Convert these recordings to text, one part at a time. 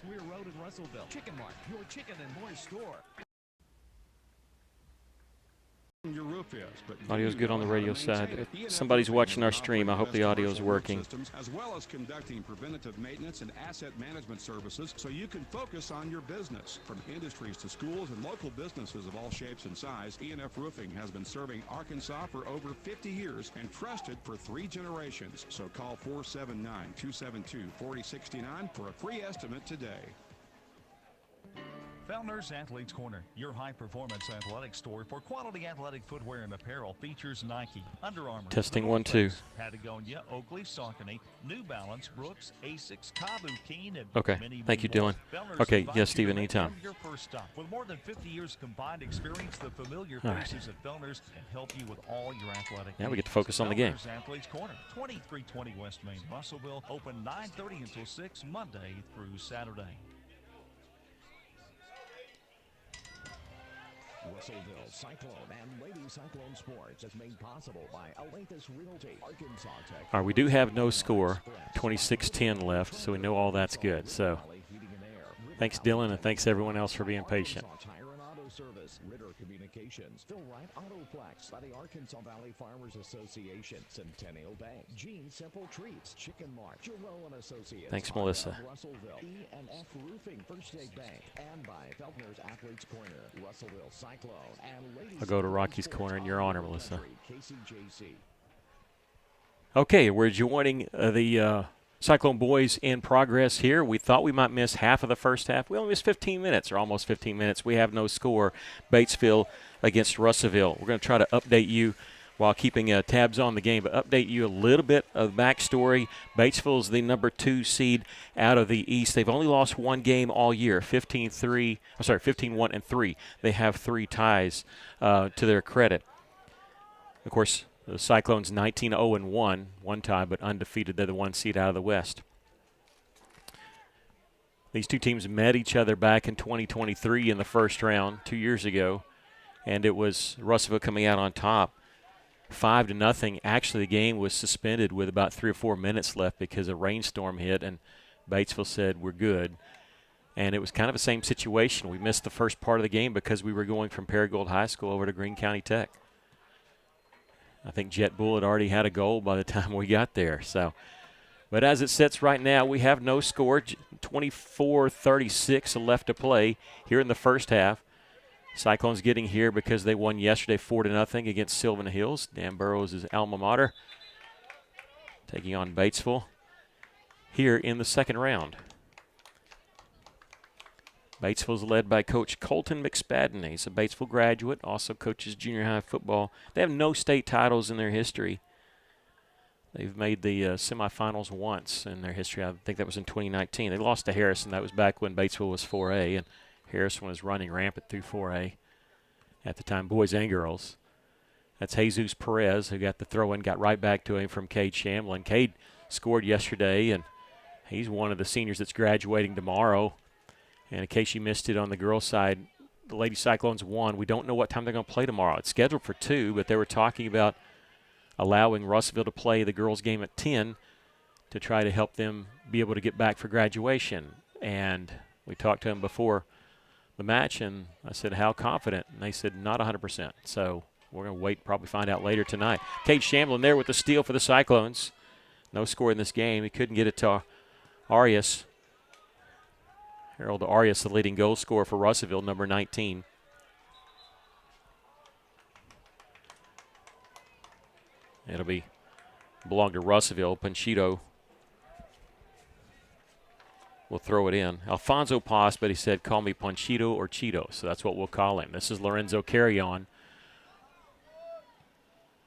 Weir Road in Russellville. Chicken Mart, your chicken and more store. Your roof is, but Audio's good on the radio side. If somebody's watching our stream, I hope the audio is working. As well as conducting preventative maintenance and asset management services so you can focus on your business. From industries to schools and local businesses of all shapes and size, E&F Roofing has been serving Arkansas for over 50 years and trusted for 3 generations. So call 479-272-4069 for a free estimate today. Fellner's Athletes Corner, your high-performance athletic store for quality athletic footwear and apparel, features Nike, Under Armour, Testing 1, 2. Patagonia, Oakley, Saucony, New Balance, Brooks, Asics, Kabu, Keen, and Okay, many thank you, more. Dylan. Fellner's Okay, invites yes, you Stephen, to make anytime. them your first stop. With more than 50 years combined experience, the familiar All right. faces at Fellner's can help you with all your athletic Now we get to needs. focus on the game. Fellner's Athletes Corner, 2320 West Main, Russellville, open 9:30 until 6 Monday through Saturday. Russellville Cyclone and Lady Cyclone Sports is made possible by Alanthus Realty, Arkansas Tech. All right, we do have no score, 26-10 left, so we know all that's good. So thanks, Dylan, and thanks everyone else for being patient. Service, Ritter Communications, Phil Wright Autoplex by the Arkansas Valley Farmers Association, Centennial Bank, Gene Simple Treats, Chicken Mart, Jerome and Associates. Thanks, Melissa. Russellville, E&F Roofing, First State Bank, and by Feltner's Athletes Corner, Russellville Cyclone, and Ladies. I'll go to Rocky's Corner in your honor, Melissa. KCJC. Okay, we're joining the Cyclone boys in progress here. We thought we might miss half of the first half. We only missed 15 minutes, or almost 15 minutes. We have no score. Batesville against Russellville. We're going to try to update you while keeping tabs on the game, but update you a little bit of the backstory. Batesville is the number 2 seed out of the East. They've only lost 1 game all year, 15-1 and 3. They have 3 ties to their credit. Of course, the Cyclones 19-0-1, 1 tie, but undefeated. They're the 1 seed out of the West. These two teams met each other back in 2023 in the first round 2 years ago, and it was Russellville coming out on top, 5-0. Actually, the game was suspended with about 3 or 4 minutes left because a rainstorm hit, and Batesville said, "We're good." And it was kind of the same situation. We missed the first part of the game because we were going from Paragould High School over to Greene County Tech. I think Jet Bull had already had a goal by the time we got there. So, but as it sits right now, we have no score. 24-36 left to play here in the first half. Cyclones getting here because they won yesterday 4-0 against Sylvan Hills. Dan Burrows' alma mater, taking on Batesville here in the second round. Batesville's led by Coach Colton McSpadden. He's a Batesville graduate, also coaches junior high football. They have no state titles in their history. They've made the semifinals once in their history. I think that was in 2019. They lost to Harrison. That was back when Batesville was 4A, and Harrison was running rampant through 4A at the time, boys and girls. That's Jesus Perez, who got the throw-in, got right back to him from Cade Shamlin. Cade scored yesterday, and he's one of the seniors that's graduating tomorrow. And in case you missed it on the girls' side, the Lady Cyclones won. We don't know what time they're going to play tomorrow. It's scheduled for 2, but they were talking about allowing Russellville to play the girls' game at 10 to try to help them be able to get back for graduation. And we talked to them before the match, and I said, "How confident?" And they said, "Not 100%. So we're going to wait, probably find out later tonight. Cade Shamlin there with the steal for the Cyclones. No score in this game. He couldn't get it to Arias. Harold Arias, the leading goal scorer for Russellville, number 19. It'll belong to Russellville. Panchito will throw it in. Alfonso Paz, but he said, "Call me Panchito or Cheeto," so that's what we'll call him. This is Lorenzo Carry-On.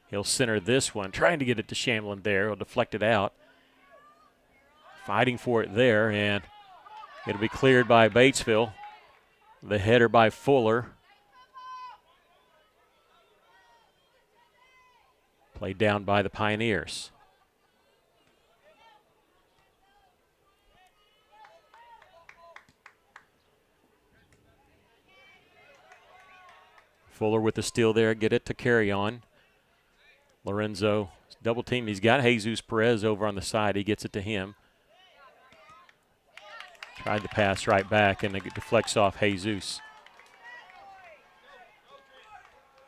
He'll center this one, trying to get it to Shamlin there. He'll deflect it out. Fighting for it there, and it'll be cleared by Batesville. The header by Fuller. Played down by the Pioneers. Fuller with the steal there, get it to Carry-On. Lorenzo, double team. He's got Jesus Perez over on the side. He gets it to him. Tried the pass right back, and it deflects off Jesus.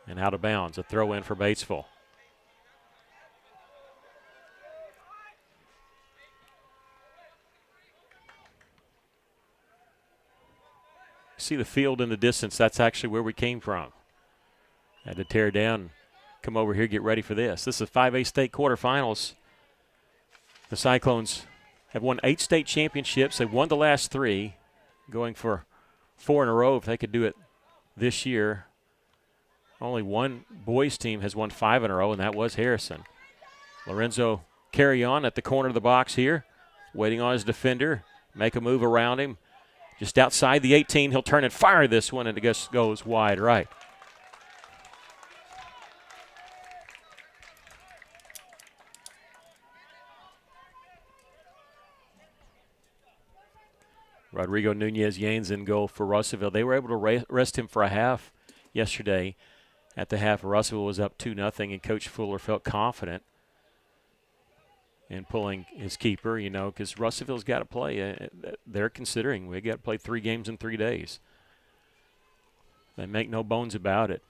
And out of bounds, a throw in for Batesville. See the field in the distance. That's actually where we came from. Had to tear down, come over here, get ready for this. This is 5A state quarterfinals. The Cyclones have won 8 state championships. They've won the last 3, going for 4 in a row if they could do it this year. Only one boys team has won 5 in a row, and that was Harrison. Lorenzo carry on at the corner of the box here, waiting on his defender, make a move around him. Just outside the 18, he'll turn and fire this one, and it just goes wide right. Rodrigo Nunez-Yanes in goal for Russellville. They were able to rest him for a half yesterday. At the half, Russellville was up 2-0, and Coach Fuller felt confident in pulling his keeper, you know, because Russellville's got to play. They're considering we got to play 3 games in 3 days. They make no bones about it.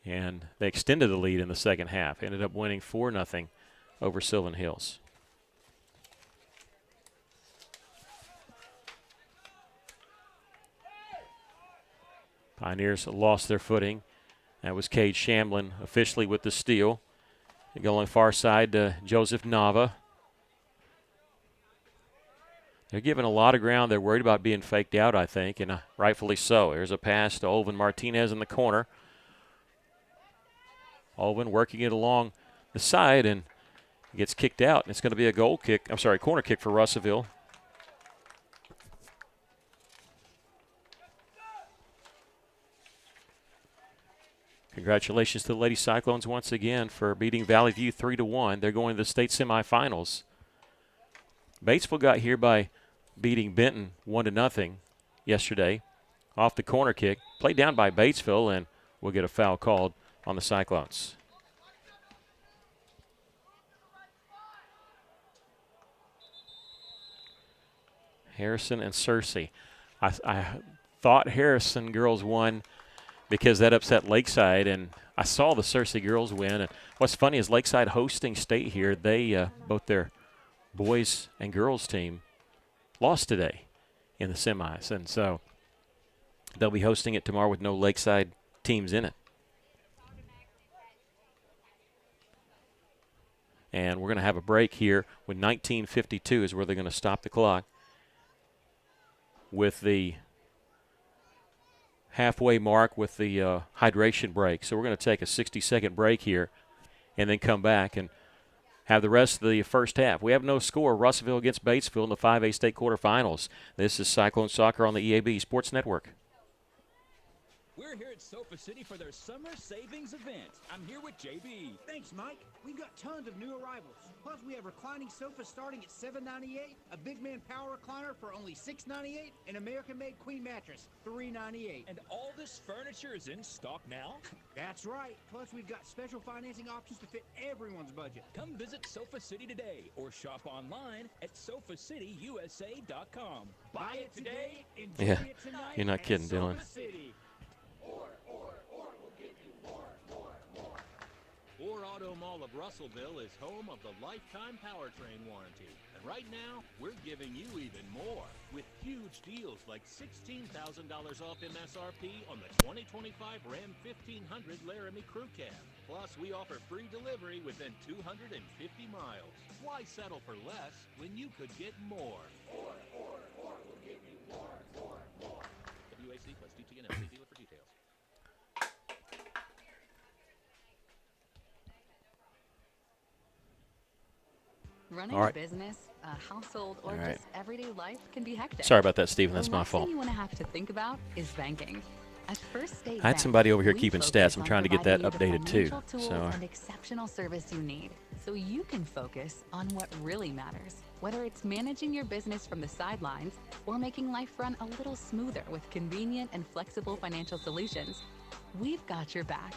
And they extended the lead in the second half. Ended up winning 4-0 over Sylvan Hills. Pioneers lost their footing. That was Cade Shamlin officially with the steal. They go on the far side to Joseph Nava. They're giving a lot of ground. They're worried about being faked out, I think, and rightfully so. There's a pass to Olvin Martinez in the corner. Olvin working it along the side and gets kicked out. And it's going to be a corner kick for Russellville. Congratulations to the Lady Cyclones once again for beating Valley View 3-1. They're going to the state semifinals. Batesville got here by beating Benton 1-0 yesterday off the corner kick. Played down by Batesville, and we'll get a foul called on the Cyclones. Harrison and Searcy. I thought Harrison girls won because that upset Lakeside, and I saw the Searcy girls win. And what's funny is Lakeside hosting state here. They both their boys and girls team lost today in the semis, and so they'll be hosting it tomorrow with no Lakeside teams in it. And we're going to have a break here with 19:52 is where they're going to stop the clock with the halfway mark with the hydration break. So we're going to take a 60-second break here and then come back and have the rest of the first half. We have no score. Russellville against Batesville in the 5A state quarterfinals. This is Cyclone Soccer on the EAB Sports Network. We're here at Sofa City for their summer savings event. I'm here with JB. Thanks, Mike. We've got tons of new arrivals. Plus, we have reclining sofas starting at $7.98, a big man power recliner for only $6.98, and American-made queen mattress, $3.98. And all this furniture is in stock now? That's right. Plus, we've got special financing options to fit everyone's budget. Come visit Sofa City today or shop online at sofacityusa.com. Buy it today, enjoy it tonight. You're not kidding, Dylan. Sofa City. Or Auto Mall of Russellville is home of the lifetime powertrain warranty. And right now, we're giving you even more with huge deals like $16,000 off MSRP on the 2025 Ram 1500 Laramie Crew Cab. Plus, we offer free delivery within 250 miles. Why settle for less when you could get more? Or we'll give you more. WAC plus DT and MC dealer for details. Running a business, a household, or just everyday life can be hectic. Sorry about that, Stephen. That's my fault. The last thing you want to have to think about is banking. At First State I had Bank, somebody over here we keeping focus stats. I'm on trying to get that providing you the updated too. financial tools So and exceptional service you need, so you can focus on what really matters. Whether it's managing your business from the sidelines or making life run a little smoother with convenient and flexible financial solutions, we've got your back.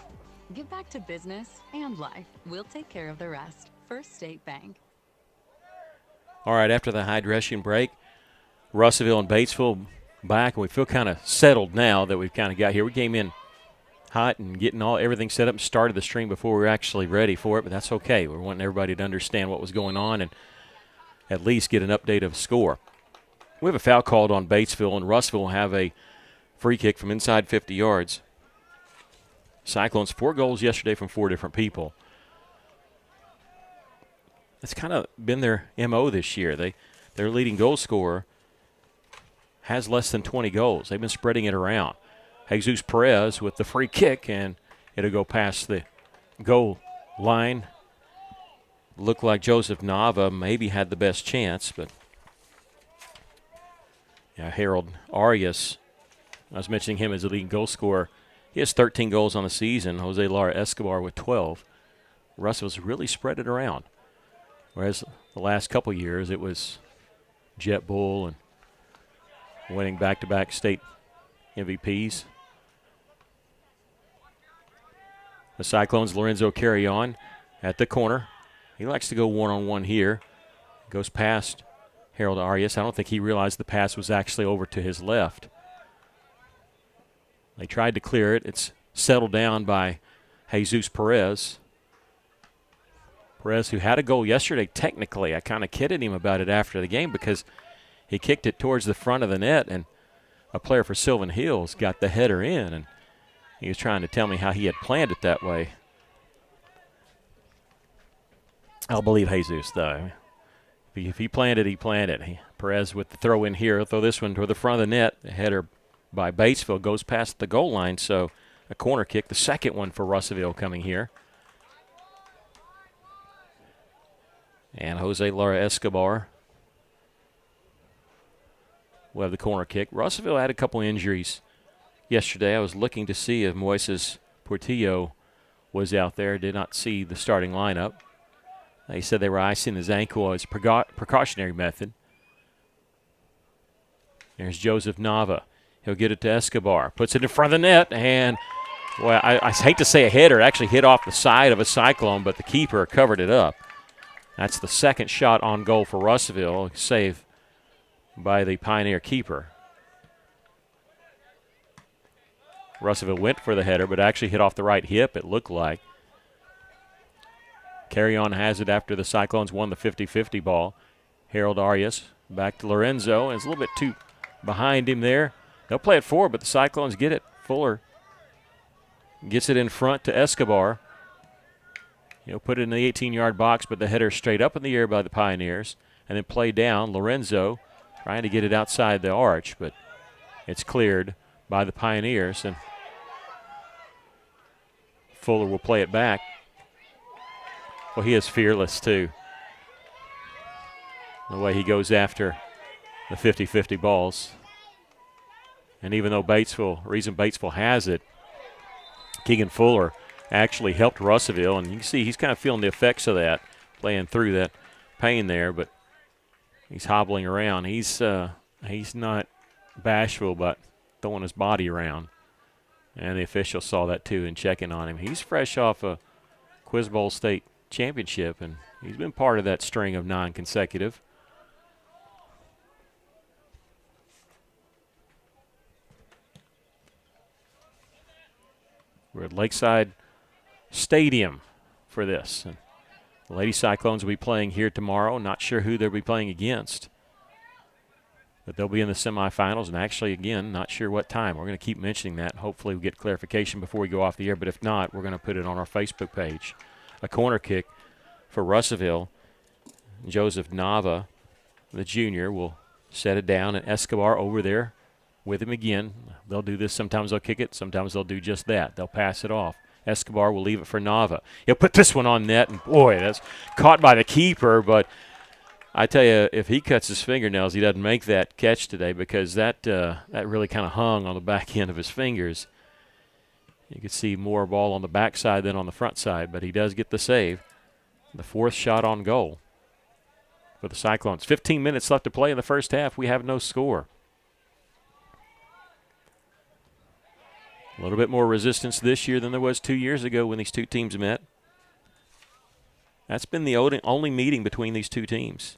Get back to business and life. We'll take care of the rest. First State Bank. all right, after the hydration break, Russellville and Batesville back, and we feel kind of settled now that we've kind of got here. We came in hot and getting everything set up and started the stream before we were actually ready for it, but that's okay. We're wanting everybody to understand what was going on and at least get an update of score. We have a foul called on Batesville, and Russellville will have a free kick from inside 50 yards. Cyclones 4 goals yesterday from 4 different people. That's kind of been their MO this year. Their leading goal scorer has less than 20 goals. They've been spreading it around. Jesus Perez with the free kick, and it'll go past the goal line. Looked like Joseph Nava maybe had the best chance, but Harold Arias, I was mentioning him as the leading goal scorer. He has 13 goals on the season. Jose Lara Escobar with 12. Russell's really spread it around. Whereas the last couple years it was Jet Bull and winning back-to-back state MVPs. The Cyclones, Lorenzo carry on at the corner. He likes to go one-on-one here. Goes past Harold Arias. I don't think he realized the pass was actually over to his left. They tried to clear it. It's settled down by Jesus Perez. Perez, who had a goal yesterday, technically. I kind of kidded him about it after the game because he kicked it towards the front of the net, and a player for Sylvan Hills got the header in, and he was trying to tell me how he had planned it that way. I'll believe Jesus, though. If he planned it, he planned it. Perez with the throw in here. He'll throw this one toward the front of the net. The header by Batesville goes past the goal line, so a corner kick, the second one for Russellville coming here. And Jose Lara Escobar will have the corner kick. Russellville had a couple injuries yesterday. I was looking to see if Moises Portillo was out there. Did not see the starting lineup. They said they were icing his ankle as precautionary method. There's Joseph Nava. He'll get it to Escobar. Puts it in front of the net, and, well, I hate to say a header. It actually hit off the side of a Cyclone, but the keeper covered it up. That's the second shot on goal for Russellville, save by the Pioneer keeper. Russellville went for the header, but actually hit off the right hip, it looked like. Carry on has it after the Cyclones won the 50-50 ball. Harold Arias back to Lorenzo, and it's a little bit too behind him there. They'll play it forward, but the Cyclones get it. Fuller gets it in front to Escobar. He'll put it in the 18-yard box, but the header straight up in the air by the Pioneers. And then play down. Lorenzo trying to get it outside the arch, but it's cleared by the Pioneers. And Fuller will play it back. Well, he is fearless, too. The way he goes after the 50-50 balls. And even though Batesville has it, Keegan Fuller actually helped Russellville, and you can see he's kind of feeling the effects of that, playing through that pain there, but he's hobbling around. He's not bashful, but throwing his body around. And the official saw that, too, and checking on him. He's fresh off a Quiz Bowl state championship, and he's been part of that string of non-consecutive. We're at Lakeside Stadium for this. And the Lady Cyclones will be playing here tomorrow. Not sure who they'll be playing against, but they'll be in the semifinals, and actually, again, not sure what time. We're going to keep mentioning that. Hopefully we get clarification before we go off the air, but if not, we're going to put it on our Facebook page. A corner kick for Russellville. Joseph Nava, the junior, will set it down, and Escobar over there with him again. They'll do this. Sometimes they'll kick it. Sometimes they'll do just that. They'll pass it off. Escobar will leave it for Nava. He'll put this one on net, and boy, that's caught by the keeper. But I tell you, if he cuts his fingernails, he doesn't make that catch today, because that really kind of hung on the back end of his fingers. You could see more ball on the backside than on the front side, but he does get the save. The fourth shot on goal for the Cyclones. 15 minutes left to play in the first half. We have no score. A little bit more resistance this year than there was 2 years ago when these two teams met. That's been the only meeting between these two teams.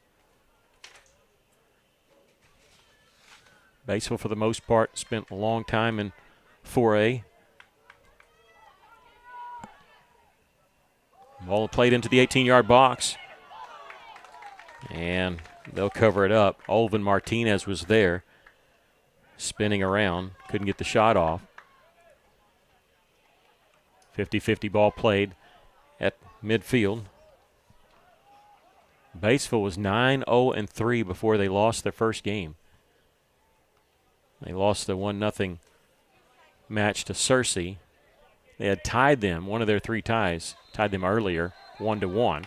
Batesville, for the most part, spent a long time in 4A. Ball played into the 18-yard box. And they'll cover it up. Olvin Martinez was there, spinning around. Couldn't get the shot off. 50-50 ball played at midfield. Batesville was 9-0-3 before they lost their first game. They lost the 1-0 match to Searcy. They had tied them, one of their 3 ties, tied them earlier, 1-1.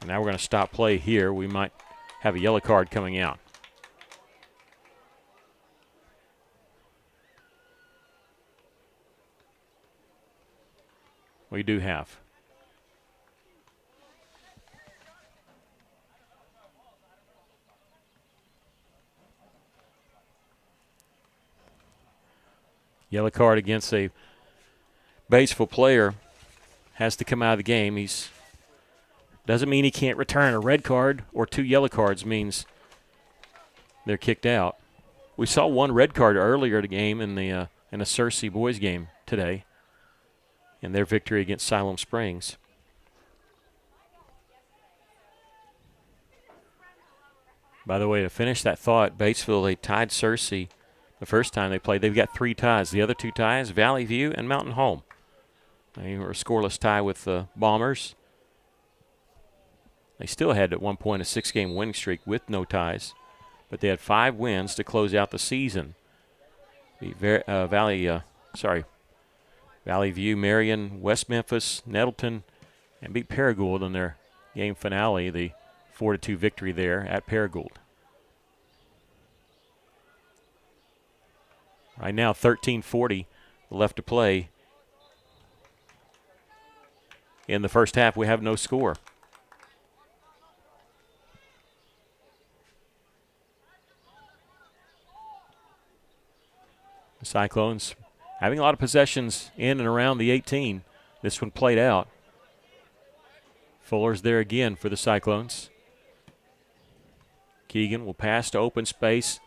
And now we're going to stop play here. We might have a yellow card coming out. We do have. Yellow card against a Batesville player has to come out of the game. He's doesn't mean he can't return. A red card or 2 yellow cards means they're kicked out. We saw 1 red card earlier in the game in a Searcy boys game today in their victory against Siloam Springs. By the way, to finish that thought, Batesville, they tied Searcy the first time they played. They've got 3 ties. The other 2 ties, Valley View and Mountain Home. They were a scoreless tie with the Bombers. They still had at one point a 6-game winning streak with no ties, but they had 5 wins to close out the season. Valley View, Marion, West Memphis, Nettleton, and beat Paragould in their game finale, the 4-2 victory there at Paragould. Right now, 13:40 left to play. In the first half, we have no score. The Cyclones having a lot of possessions in and around the 18. This one played out. Fuller's there again for the Cyclones. Keegan will pass to open space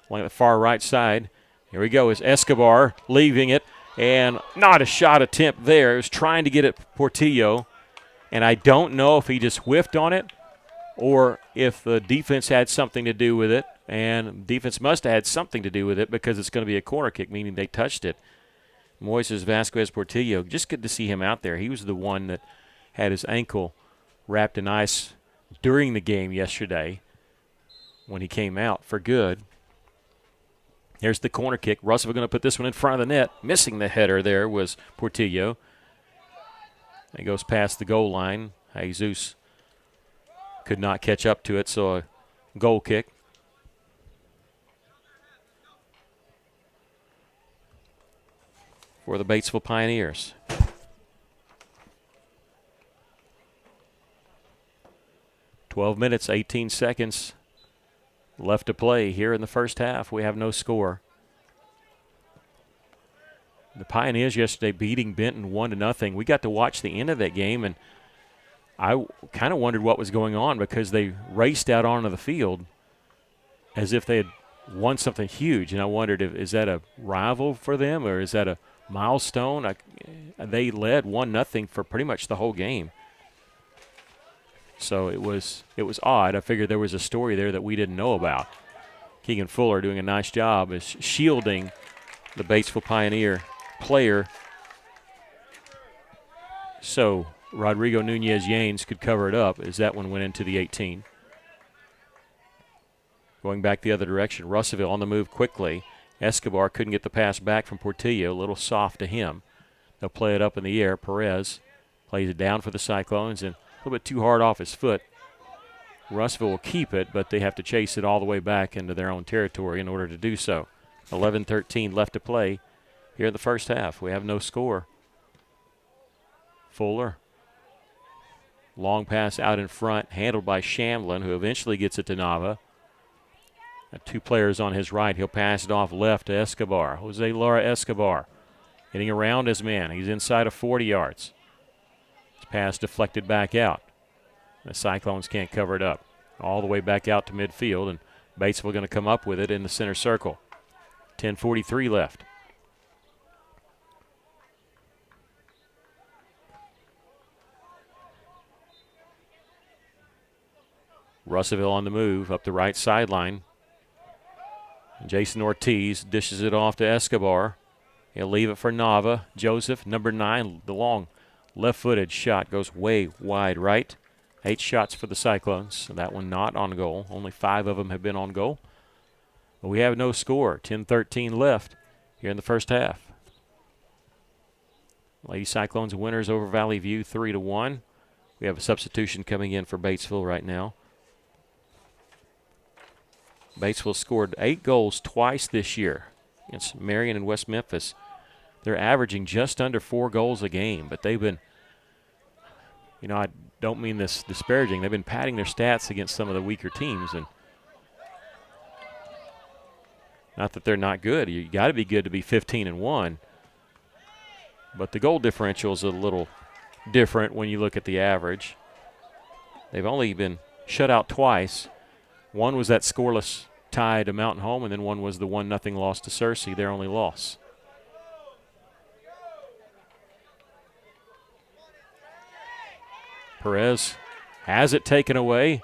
along the far right side. Here we go, is Escobar leaving it, and not a shot attempt there. He was trying to get it Portillo, and I don't know if he just whiffed on it or if the defense had something to do with it, and defense must have had something to do with it because it's going to be a corner kick, meaning they touched it. Moises Vasquez Portillo, just good to see him out there. He was the one that had his ankle wrapped in ice during the game yesterday when he came out for good. Here's the corner kick. Russell going to put this one in front of the net. Missing the header there was Portillo. He goes past the goal line. Jesus could not catch up to it, so a goal kick. For the Batesville Pioneers. "12 minutes, 18 seconds left to play here in the first half. We have no score. The Pioneers yesterday beating Benton 1-0. We got to watch the end of that game, and I kind of wondered what was going on because they raced out onto the field as if they had won something huge, and I wondered, is that a rival for them or is that a milestone? They led 1-0 for pretty much the whole game. So it was odd. I figured there was a story there that we didn't know about. Keegan Fuller doing a nice job is shielding the Batesville Pioneer player. So Rodrigo Nunez-Yanes could cover it up as that one went into the 18. Going back the other direction, Russellville on the move quickly. Escobar couldn't get the pass back from Portillo, a little soft to him. They'll play it up in the air. Perez plays it down for the Cyclones and a little bit too hard off his foot. Russellville will keep it, but they have to chase it all the way back into their own territory in order to do so. 11-13 left to play here in the first half. We have no score. Fuller. Long pass out in front, handled by Shamlin, who eventually gets it to Nava. 2 players on his right. He'll pass it off left to Escobar. Jose Lara Escobar getting around his man. He's inside of 40 yards. His pass deflected back out. The Cyclones can't cover it up. All the way back out to midfield, and Batesville going to come up with it in the center circle. 10:43 left. Russellville on the move up the right sideline. Jason Ortiz dishes it off to Escobar. He'll leave it for Nava. Joseph, number 9, the long left-footed shot goes way wide right. 8 shots for the Cyclones. That one not on goal. Only 5 of them have been on goal. But we have no score. 10:13 left here in the first half. Lady Cyclones winners over Valley View 3-1. We have a substitution coming in for Batesville right now. Batesville scored 8 goals twice this year against Marion and West Memphis. They're averaging just under 4 goals a game, but they've been, I don't mean this disparaging, they've been padding their stats against some of the weaker teams, and not that they're not good. You got to be good to be 15-1, but the goal differential is a little different when you look at the average. They've only been shut out twice. One was that scoreless tie to Mountain Home, and then one was the 1-0 loss to Searcy, their only loss. Perez has it taken away.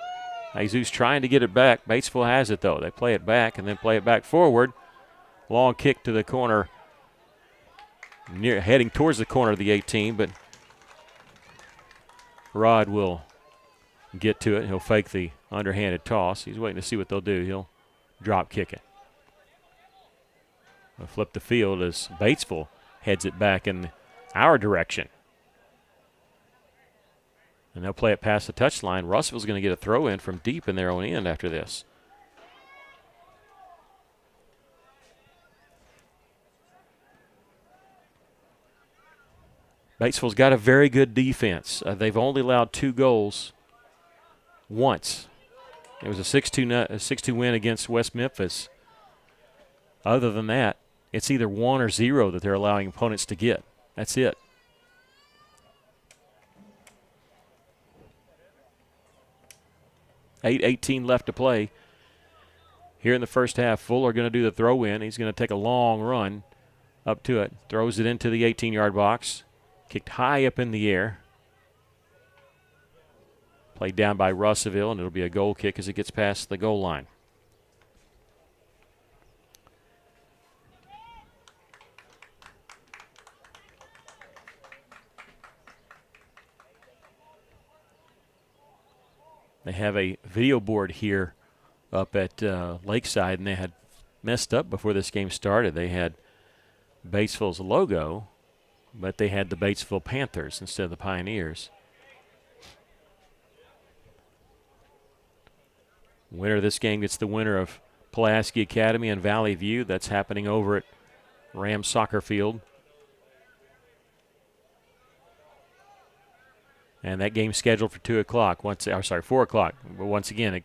Jesus trying to get it back. Batesville has it, though. They play it back and then play it back forward. Long kick to the corner, heading towards the corner of the 18, but Rod will get to it. He'll fake the underhanded toss. He's waiting to see what they'll do. He'll drop kick it. We'll flip the field as Batesville heads it back in our direction. And they'll play it past the touchline. Russellville's going to get a throw in from deep in their own end after this. Batesville's got a very good defense. They've only allowed 2 goals once. It was a 6-2 win against West Memphis. Other than that, it's either 1 or 0 that they're allowing opponents to get. That's it. .18 left to play. Here in the first half, Fuller going to do the throw in. He's going to take a long run up to it. Throws it into the 18-yard box. Kicked high up in the air. Played down by Russellville, and it'll be a goal kick as it gets past the goal line. They have a video board here up at Lakeside, and they had messed up before this game started. They had Batesville's logo, but they had the Batesville Panthers instead of the Pioneers. Winner of this game gets the winner of Pulaski Academy and Valley View. That's happening over at Rams Soccer Field. And that game's scheduled for 4 o'clock. But once again,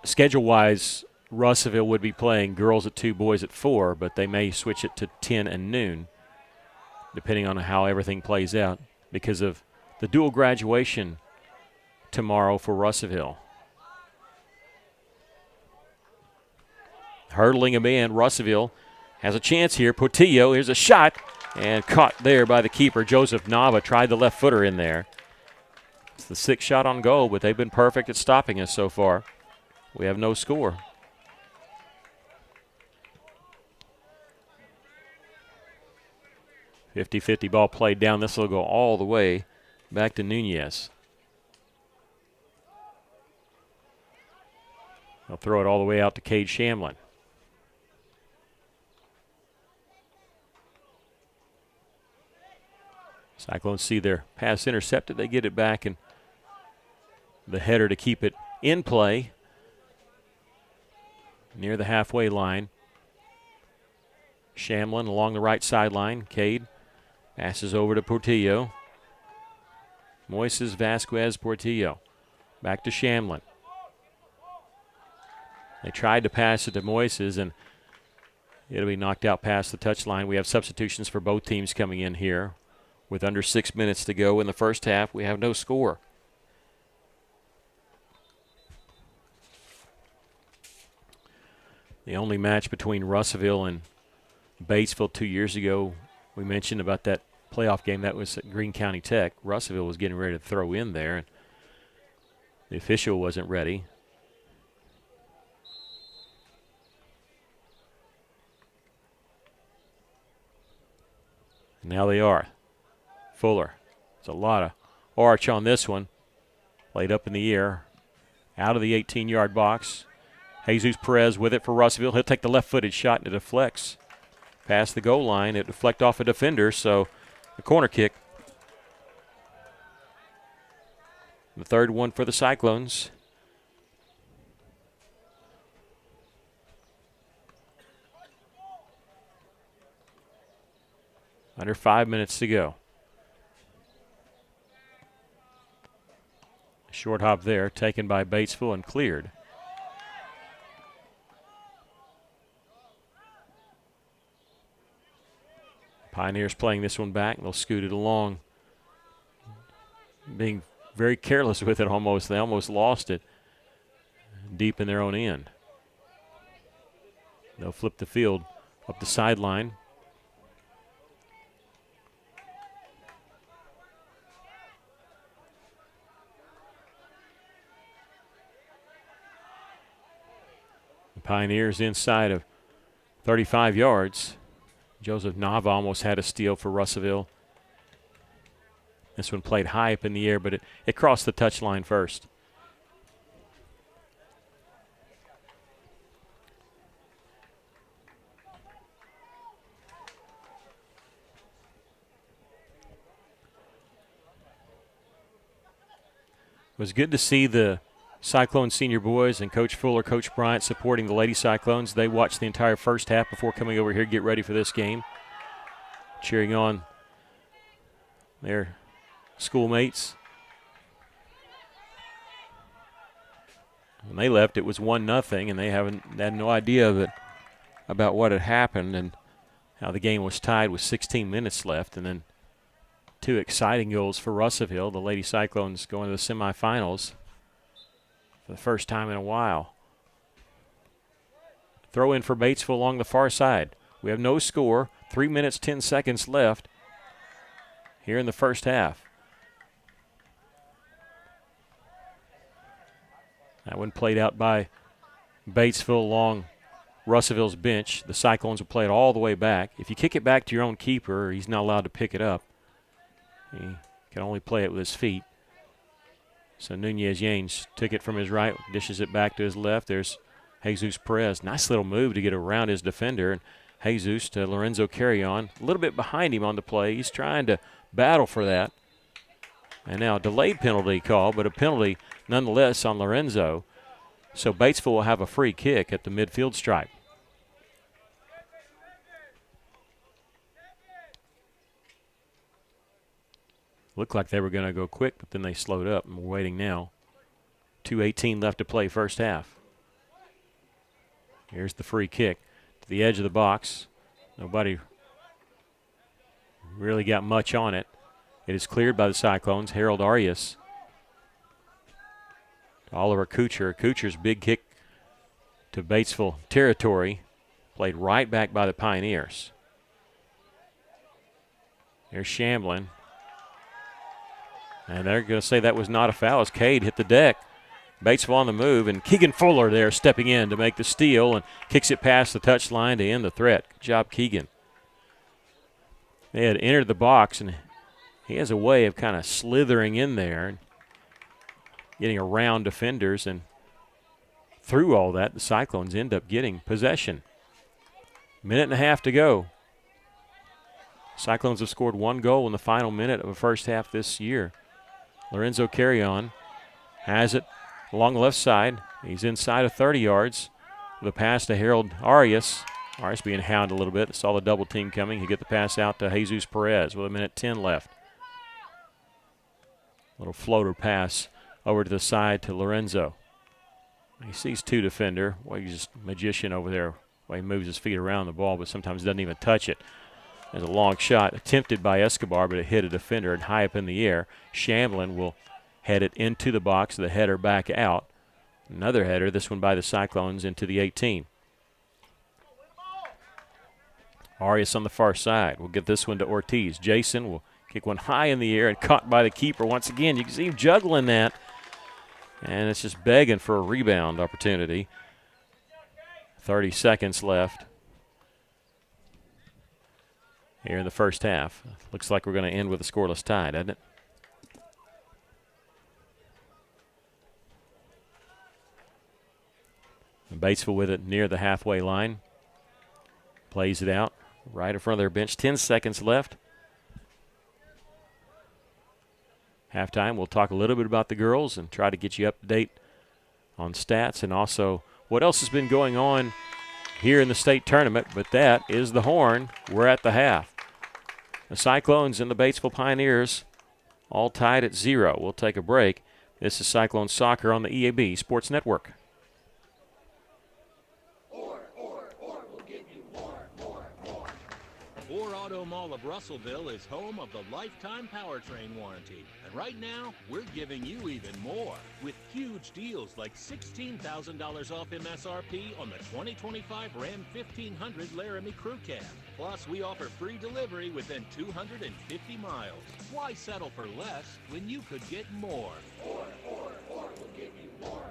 schedule-wise, Russellville would be playing girls at 2, boys at 4, but they may switch it to 10 and noon, depending on how everything plays out, because of the dual graduation tomorrow for Russellville. Hurdling him in, Russellville has a chance here. Portillo, here's a shot. And caught there by the keeper, Joseph Nava. Tried the left footer in there. It's the 6th shot on goal, but they've been perfect at stopping us so far. We have no score. .50 ball played down. This will go all the way back to Nunez. They'll throw it all the way out to Cade Shamlin. Cyclones see their pass intercepted. They get it back, and the header to keep it in play near the halfway line. Shamlin along the right sideline. Cade passes over to Portillo. Moises, Vasquez, Portillo. Back to Shamlin. They tried to pass it to Moises, and it'll be knocked out past the touchline. We have substitutions for both teams coming in here. With under 6 minutes to go in the first half, we have no score. The only match between Russellville and Batesville 2 years ago, we mentioned about that playoff game. That was at Greene County Tech. Russellville was getting ready to throw in there, and the official wasn't ready. Now they are. Fuller. It's a lot of arch on this one. Laid up in the air. Out of the 18-yard box. Jesus Perez with it for Russellville. He'll take the left-footed shot and it deflects past the goal line. It deflects off a defender, so a corner kick. The third one for the Cyclones. Under 5 minutes to go. Short hop there, taken by Batesville and cleared. Pioneers playing this one back. They'll scoot it along. Being very careless with it almost. They almost lost it deep in their own end. They'll flip the field up the sideline. The Pioneers inside of 35 yards. Joseph Nava almost had a steal for Russellville. This one played high up in the air, but it crossed the touchline first. It was good to see the Cyclones senior boys and Coach Fuller, Coach Bryant supporting the Lady Cyclones. They watched the entire first half before coming over here to get ready for this game. Cheering on their schoolmates. When they left, it was 1-0, and they had no idea about what had happened and how the game was tied with 16 minutes left. And then two exciting goals for Russellville. The Lady Cyclones going to the semifinals for the first time in a while. Throw in for Batesville along the far side. We have no score. 3 minutes, 10 seconds left here in the first half. That one played out by Batesville along Russellville's bench. The Cyclones will play it all the way back. If you kick it back to your own keeper, he's not allowed to pick it up. He can only play it with his feet. So Nunez Yanes took it from his right, dishes it back to his left. There's Jesus Perez. Nice little move to get around his defender. And Jesus to Lorenzo Carrion. A little bit behind him on the play. He's trying to battle for that. And now a delayed penalty call, but a penalty nonetheless on Lorenzo. So Batesville will have a free kick at the midfield stripe. Looked like they were going to go quick, but then they slowed up, and we're waiting now. 2:18 left to play first half. Here's the free kick to the edge of the box. Nobody really got much on it. It is cleared by the Cyclones. Harold Arias. Oliver Kucher. Kucher's big kick to Batesville territory. Played right back by the Pioneers. There's Shamblin. And they're going to say that was not a foul as Cade hit the deck. Batesville on the move, and Keegan Fuller there stepping in to make the steal and kicks it past the touchline to end the threat. Good job, Keegan. They had entered the box, and he has a way of kind of slithering in there and getting around defenders, and through all that, the Cyclones end up getting possession. Minute and a half to go. Cyclones have scored one goal in the final minute of the first half this year. Lorenzo Carrion has it along the left side. He's inside of 30 yards with a pass to Harold Arias. Arias being hounded a little bit. Saw the double team coming. He get the pass out to Jesus Perez with 1:10 left. Little floater pass over to the side to Lorenzo. He sees two defender. Well, he's just a magician over there. Well, he moves his feet around the ball, but sometimes doesn't even touch it. There's a long shot attempted by Escobar, but it hit a defender and high up in the air. Shamblin will head it into the box, the header back out. Another header, this one by the Cyclones, into the 18. Arias on the far side. We'll get this one to Ortiz. Jason will kick one high in the air and caught by the keeper once again. You can see him juggling that. And it's just begging for a rebound opportunity. 30 seconds left here in the first half. Looks like we're going to end with a scoreless tie, doesn't it? And Batesville with it near the halfway line. Plays it out right in front of their bench. 10 seconds left. Halftime, we'll talk a little bit about the girls and try to get you up to date on stats and also what else has been going on here in the state tournament. But that is the horn. We're at the half. The Cyclones and the Batesville Pioneers all tied at 0. We'll take a break. This is Cyclone Soccer on the EAB Sports Network. Ford Auto Mall of Russellville is home of the lifetime powertrain warranty. And right now, we're giving you even more with huge deals like $16,000 off MSRP on the 2025 Ram 1500 Laramie Crew Cab. Plus, we offer free delivery within 250 miles. Why settle for less when you could get more? Ford will give you more.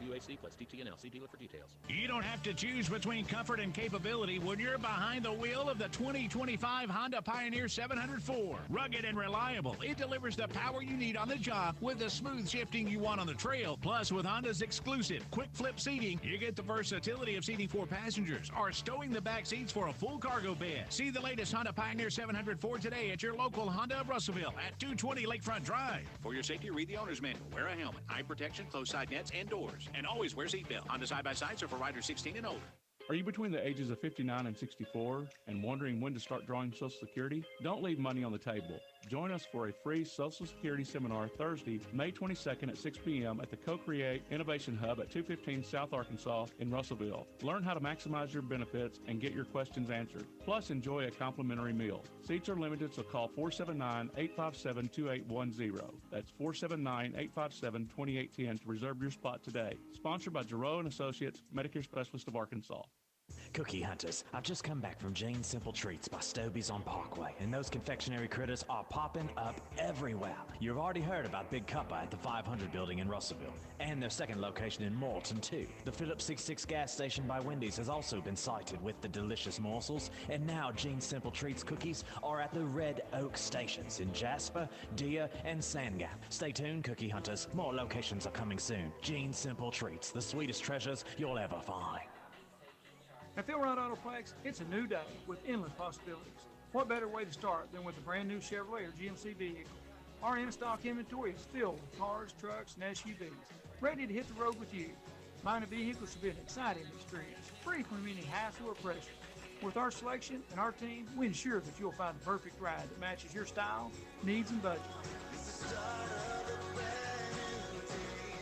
WAC plus TTNL. See dealer for details. You don't have to choose between comfort and capability when you're behind the wheel of the 2025 Honda Pioneer 704. Rugged and reliable, it delivers the power you need on the job with the smooth shifting you want on the trail. Plus, with Honda's exclusive quick flip seating, you get the versatility of seating 4 passengers or stowing the back seats for a full cargo bed. See the latest Honda Pioneer 704 today at your local Honda of Russellville at 220 Lakefront Drive. For your safety, read the owner's manual. Wear a helmet, eye protection, closed side nets, and doors. And always wear seatbelt. Honda side-by-sides are for riders 16 and older. Are you between the ages of 59 and 64 and wondering when to start drawing Social Security? Don't leave money on the table. Join us for a free Social Security seminar Thursday, May 22nd at 6 p.m. at the Co-Create Innovation Hub at 215 South Arkansas in Russellville. Learn how to maximize your benefits and get your questions answered. Plus, enjoy a complimentary meal. Seats are limited, so call 479-857-2810. That's 479-857-2810 to reserve your spot today. Sponsored by Giroux & Associates, Medicare Specialist of Arkansas. Cookie hunters, I've just come back from Jane's Simple Treats by Stobie's on Parkway, and those confectionery critters are popping up everywhere. You've already heard about Big Cuppa at the 500 building in Russellville, and their second location in Morton, too. The Phillips 66 gas station by Wendy's has also been sighted with the delicious morsels, and now Jane's Simple Treats cookies are at the Red Oak stations in Jasper, Deer, and Sandgap. Stay tuned, cookie hunters. More locations are coming soon. Jane's Simple Treats, the sweetest treasures you'll ever find. At Philrod Autoplex, it's a new day with endless possibilities. What better way to start than with a brand new Chevrolet or GMC vehicle? Our in-stock inventory is filled with cars, trucks, and SUVs, ready to hit the road with you. Buying a vehicle should be an exciting experience, free from any hassle or pressure. With our selection and our team, we ensure that you'll find the perfect ride that matches your style, needs, and budget.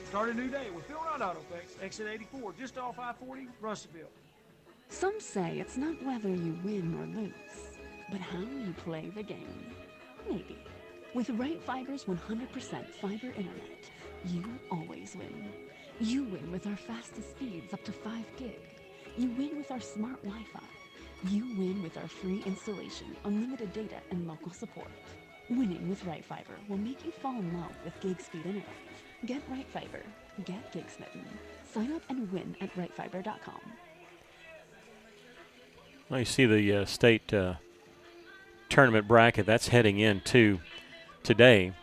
Start a new day with Philrod Autoplex, exit 84, just off I-40, Russellville. Some say it's not whether you win or lose, but how you play the game. Maybe. With Right Fiber's 100% fiber internet, you always win. You win with our fastest speeds up to 5 gig. You win with our smart Wi-Fi. You win with our free installation, unlimited data, and local support. Winning with Right Fiber will make you fall in love with gig speed internet. Get Right Fiber. Get gig smitten. Sign up and win at rightfiber.com. Well, you see the state tournament bracket that's heading into today.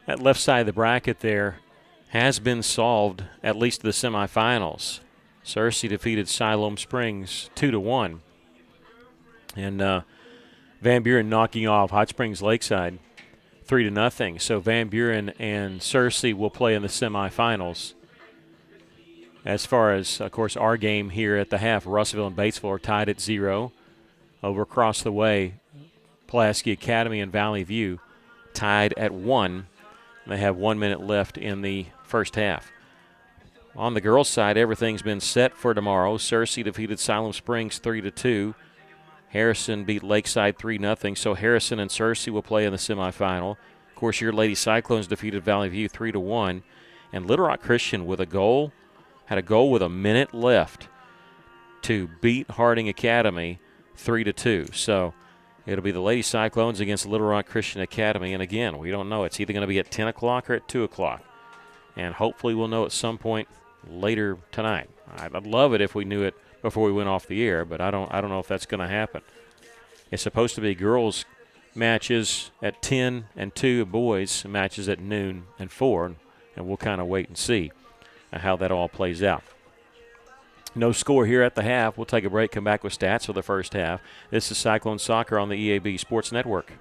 That left side of the bracket there has been solved, at least the semifinals. Searcy defeated Siloam Springs 2-1. And Van Buren knocking off Hot Springs Lakeside 3-0. So Van Buren and Searcy will play in the semifinals. As far as, of course, our game here at the half, Russellville and Batesville are tied at 0. Over across the way, Pulaski Academy and Valley View tied at 1. They have 1 minute left in the first half. On the girls' side, everything's been set for tomorrow. Searcy defeated Siloam Springs 3-2. Harrison beat Lakeside 3-0. So Harrison and Searcy will play in the semifinal. Of course, your Lady Cyclones defeated Valley View 3-1. And Little Rock Christian with a goal. Had a goal with a minute left to beat Harding Academy 3-2. So it'll be the Lady Cyclones against Little Rock Christian Academy. And again, we don't know. It's either going to be at 10 o'clock or at 2 o'clock. And hopefully we'll know at some point later tonight. I'd love it if we knew it before we went off the air, but I don't know if that's going to happen. It's supposed to be girls matches at 10 and 2, boys matches at noon and 4, and we'll kind of wait and see how that all plays out. No score here at the half. We'll take a break, come back with stats for the first half. This is Cyclone Soccer on the EAB Sports Network.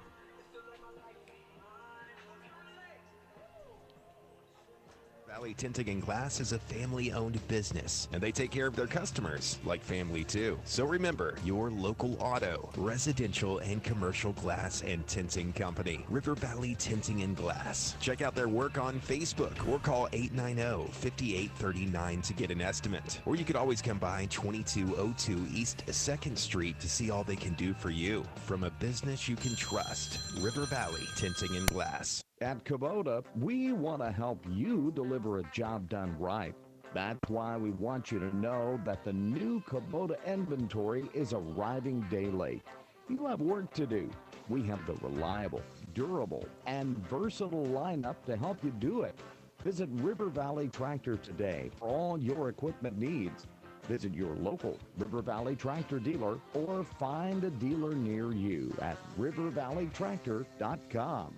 Valley Tinting and Glass is a family-owned business, and they take care of their customers like family too. So remember, your local auto, residential, and commercial glass and tinting company, River Valley Tinting and Glass. Check out their work on Facebook or call 890-5839 to get an estimate. Or you could always come by 2202 East 2nd Street to see all they can do for you. From a business you can trust, River Valley Tinting and Glass. At Kubota, we want to help you deliver a job done right. That's why we want you to know that the new Kubota inventory is arriving day late. You have work to do. We have the reliable, durable, and versatile lineup to help you do it. Visit River Valley Tractor today for all your equipment needs. Visit your local River Valley Tractor dealer or find a dealer near you at rivervalleytractor.com.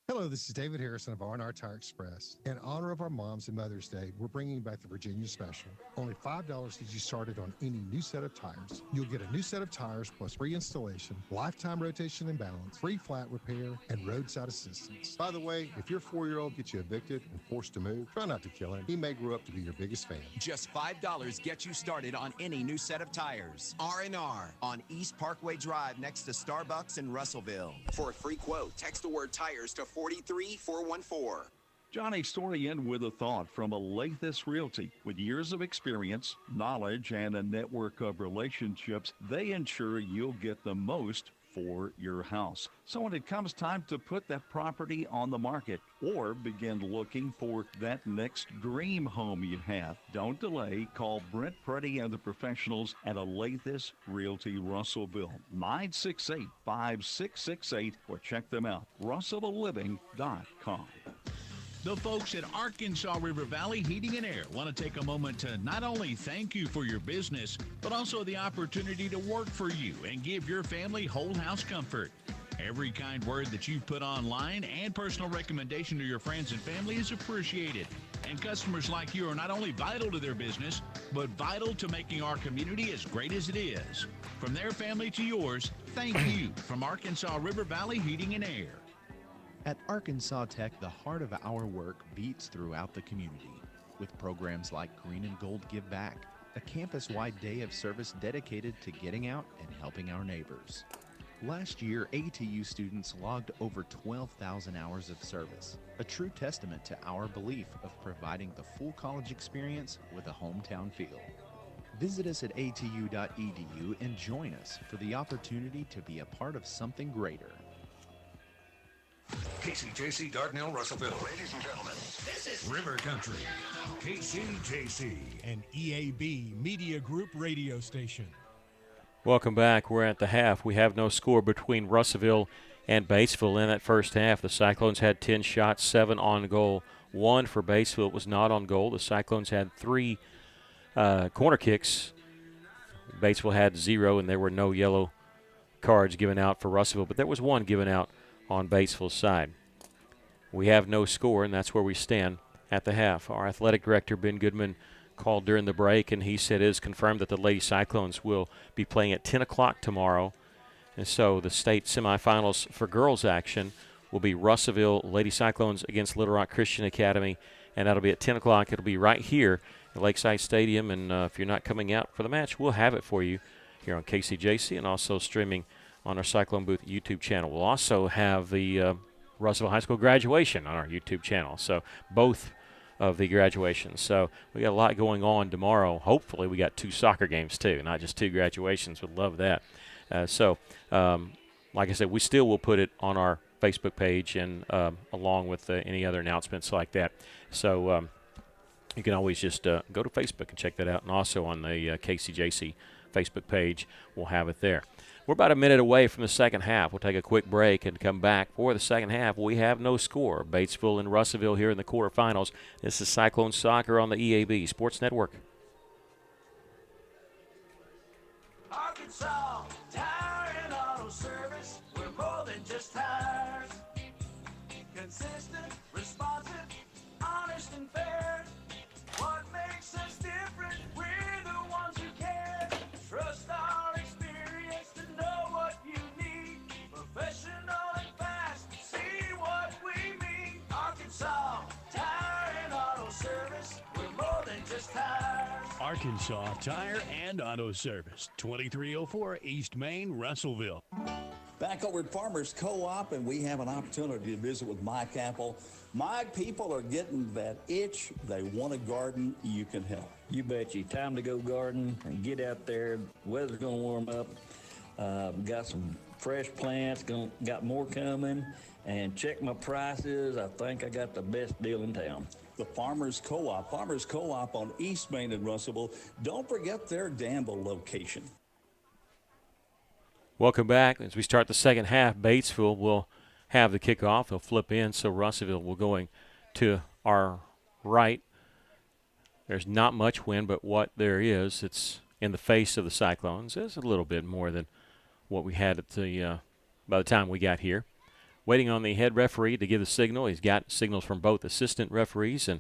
Hello, this is David Harrison of R&R Tire Express. In honor of our moms and Mother's Day, we're bringing back the Virginia Special. Only $5 gets you started on any new set of tires. You'll get a new set of tires plus free installation, lifetime rotation and balance, free flat repair, and roadside assistance. By the way, if your 4-year-old gets you evicted and forced to move, try not to kill him. He may grow up to be your biggest fan. Just $5 gets you started on any new set of tires. R&R on East Parkway Drive next to Starbucks in Russellville. For a free quote, text the word tires to 43414. Johnny Story in with a thought from Alathus Realty. With years of experience, knowledge, and a network of relationships, they ensure you'll get the most for your house. So when it comes time to put that property on the market or begin looking for that next dream home you have, don't delay. Call Brent Preddy and the professionals at Alathus Realty Russellville, 968-5668, or check them out, russellvilleliving.com. The folks at Arkansas River Valley Heating and Air want to take a moment to not only thank you for your business, but also the opportunity to work for you and give your family whole house comfort. Every kind word that you put online and personal recommendation to your friends and family is appreciated. And customers like you are not only vital to their business, but vital to making our community as great as it is. From their family to yours, thank you from Arkansas River Valley Heating and Air. At Arkansas Tech, the heart of our work beats throughout the community with programs like Green and Gold Give Back, a campus-wide day of service dedicated to getting out and helping our neighbors. Last year, ATU students logged over 12,000 hours of service, a true testament to our belief of providing the full college experience with a hometown feel. Visit us at atu.edu and join us for the opportunity to be a part of something greater. KCJC, Dardanelle, Russellville. Ladies and gentlemen, this is River Country. KCJC, an EAB Media Group radio station. Welcome back. We're at the half. We have no score between Russellville and Batesville in that first half. The Cyclones had 10 shots, 7 on goal. 1 for Batesville was not on goal. The Cyclones had 3 corner kicks. Batesville had 0, and there were no yellow cards given out for Russellville, but there was 1 given out on Batesville's side. We have no score, and that's where we stand at the half. Our athletic director, Ben Goodman, called during the break, and he said it is confirmed that the Lady Cyclones will be playing at 10 o'clock tomorrow. And so the state semifinals for girls action will be Russellville Lady Cyclones against Little Rock Christian Academy, and that'll be at 10 o'clock. It'll be right here at Lakeside Stadium, and if you're not coming out for the match, we'll have it for you here on KCJC and also streaming on our Cyclone Booth YouTube channel. We'll also have the Russellville High School graduation on our YouTube channel, so both of the graduations. So we got a lot going on tomorrow. Hopefully we got 2 soccer games too, not just 2 graduations. Would love that. Like I said, we still will put it on our Facebook page and along with any other announcements like that. So you can always just go to Facebook and check that out, and also on the KCJC Facebook page will have it there. We're about a minute away from the second half. We'll take a quick break and come back for the second half. We have no score. Batesville and Russellville here in the quarterfinals. This is Cyclone Soccer on the EAB Sports Network. Arkansas Tire and Auto Service. We're more than just tires. Consistent, responsive, honest and fair. What makes us different? We're the ones who care. Trust our experience to know what you need. Professional and fast. See what we mean. Arkansas Tire and Auto Service. We're more than just tires. Arkansas Tire and Auto Service, 2304 East Main, Russellville. Back over at Farmers Co-op, and we have an opportunity to visit with Mike Apple. Mike, people are getting that itch. They want a garden. You can help. You bet you. Time to go garden and get out there. Weather's going to warm up. Got some fresh plants. Got more coming. And check my prices. I think I got the best deal in town. The Farmers Co-op. Farmers Co-op on East Main in Russellville. Don't forget their Danville location. Welcome back. As we start the second half, Batesville will have the kickoff. They'll flip in, so Russellville will going to our right. There's not much wind, but what there is, it's in the face of the Cyclones. It's a little bit more than what we had at the by the time we got here. Waiting on the head referee to give the signal. He's got signals from both assistant referees, and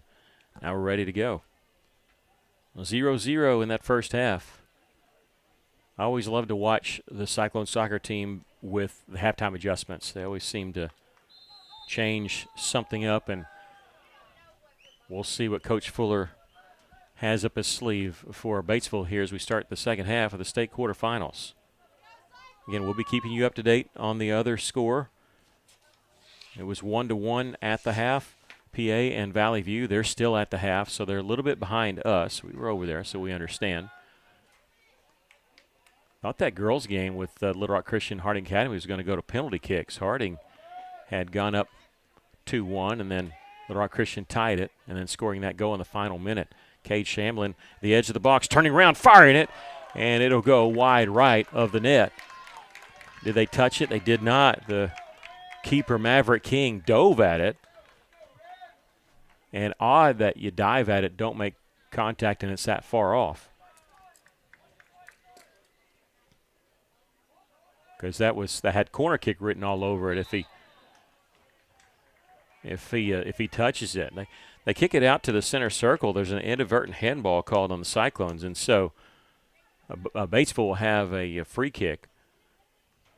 now we're ready to go. 0-0 in that first half. I always love to watch the Cyclone soccer team with the halftime adjustments. They always seem to change something up, and we'll see what Coach Fuller has up his sleeve for Batesville here as we start the second half of the state quarterfinals. Again, we'll be keeping you up to date on the other score. It was 1-1 at the half. PA and Valley View, they're still at the half, so they're a little bit behind us. We were over there, so we understand. Thought that girls' game with Little Rock Christian Harding Academy was going to go to penalty kicks. Harding had gone up 2-1, and then Little Rock Christian tied it, and then scoring that goal in the final minute. Cade Shamlin, the edge of the box, turning around, firing it, and it'll go wide right of the net. Did they touch it? They did not. The keeper, Maverick King, dove at it. And odd that you dive at it, don't make contact, and it's that far off. Because that had corner kick written all over it if he touches it. They kick it out to the center circle. There's an inadvertent handball called on the Cyclones, and so Batesville will have a free kick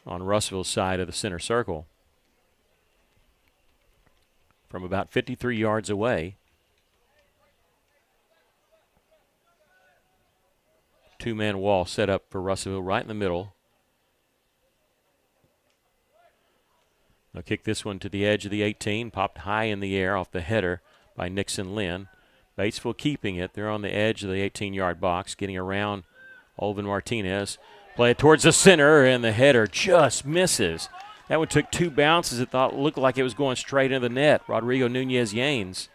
on Russellville's side of the center circle from about 53 yards away. Two-man wall set up for Russellville right in the middle. They'll kick this one to the edge of the 18, popped high in the air off the header by Nixon Lynn. Batesville keeping it. They're on the edge of the 18-yard box, getting around Olvin Martinez. Play it towards the center, and the header just misses. That one took two bounces. It looked like it was going straight into the net. Rodrigo Nunez-Yanes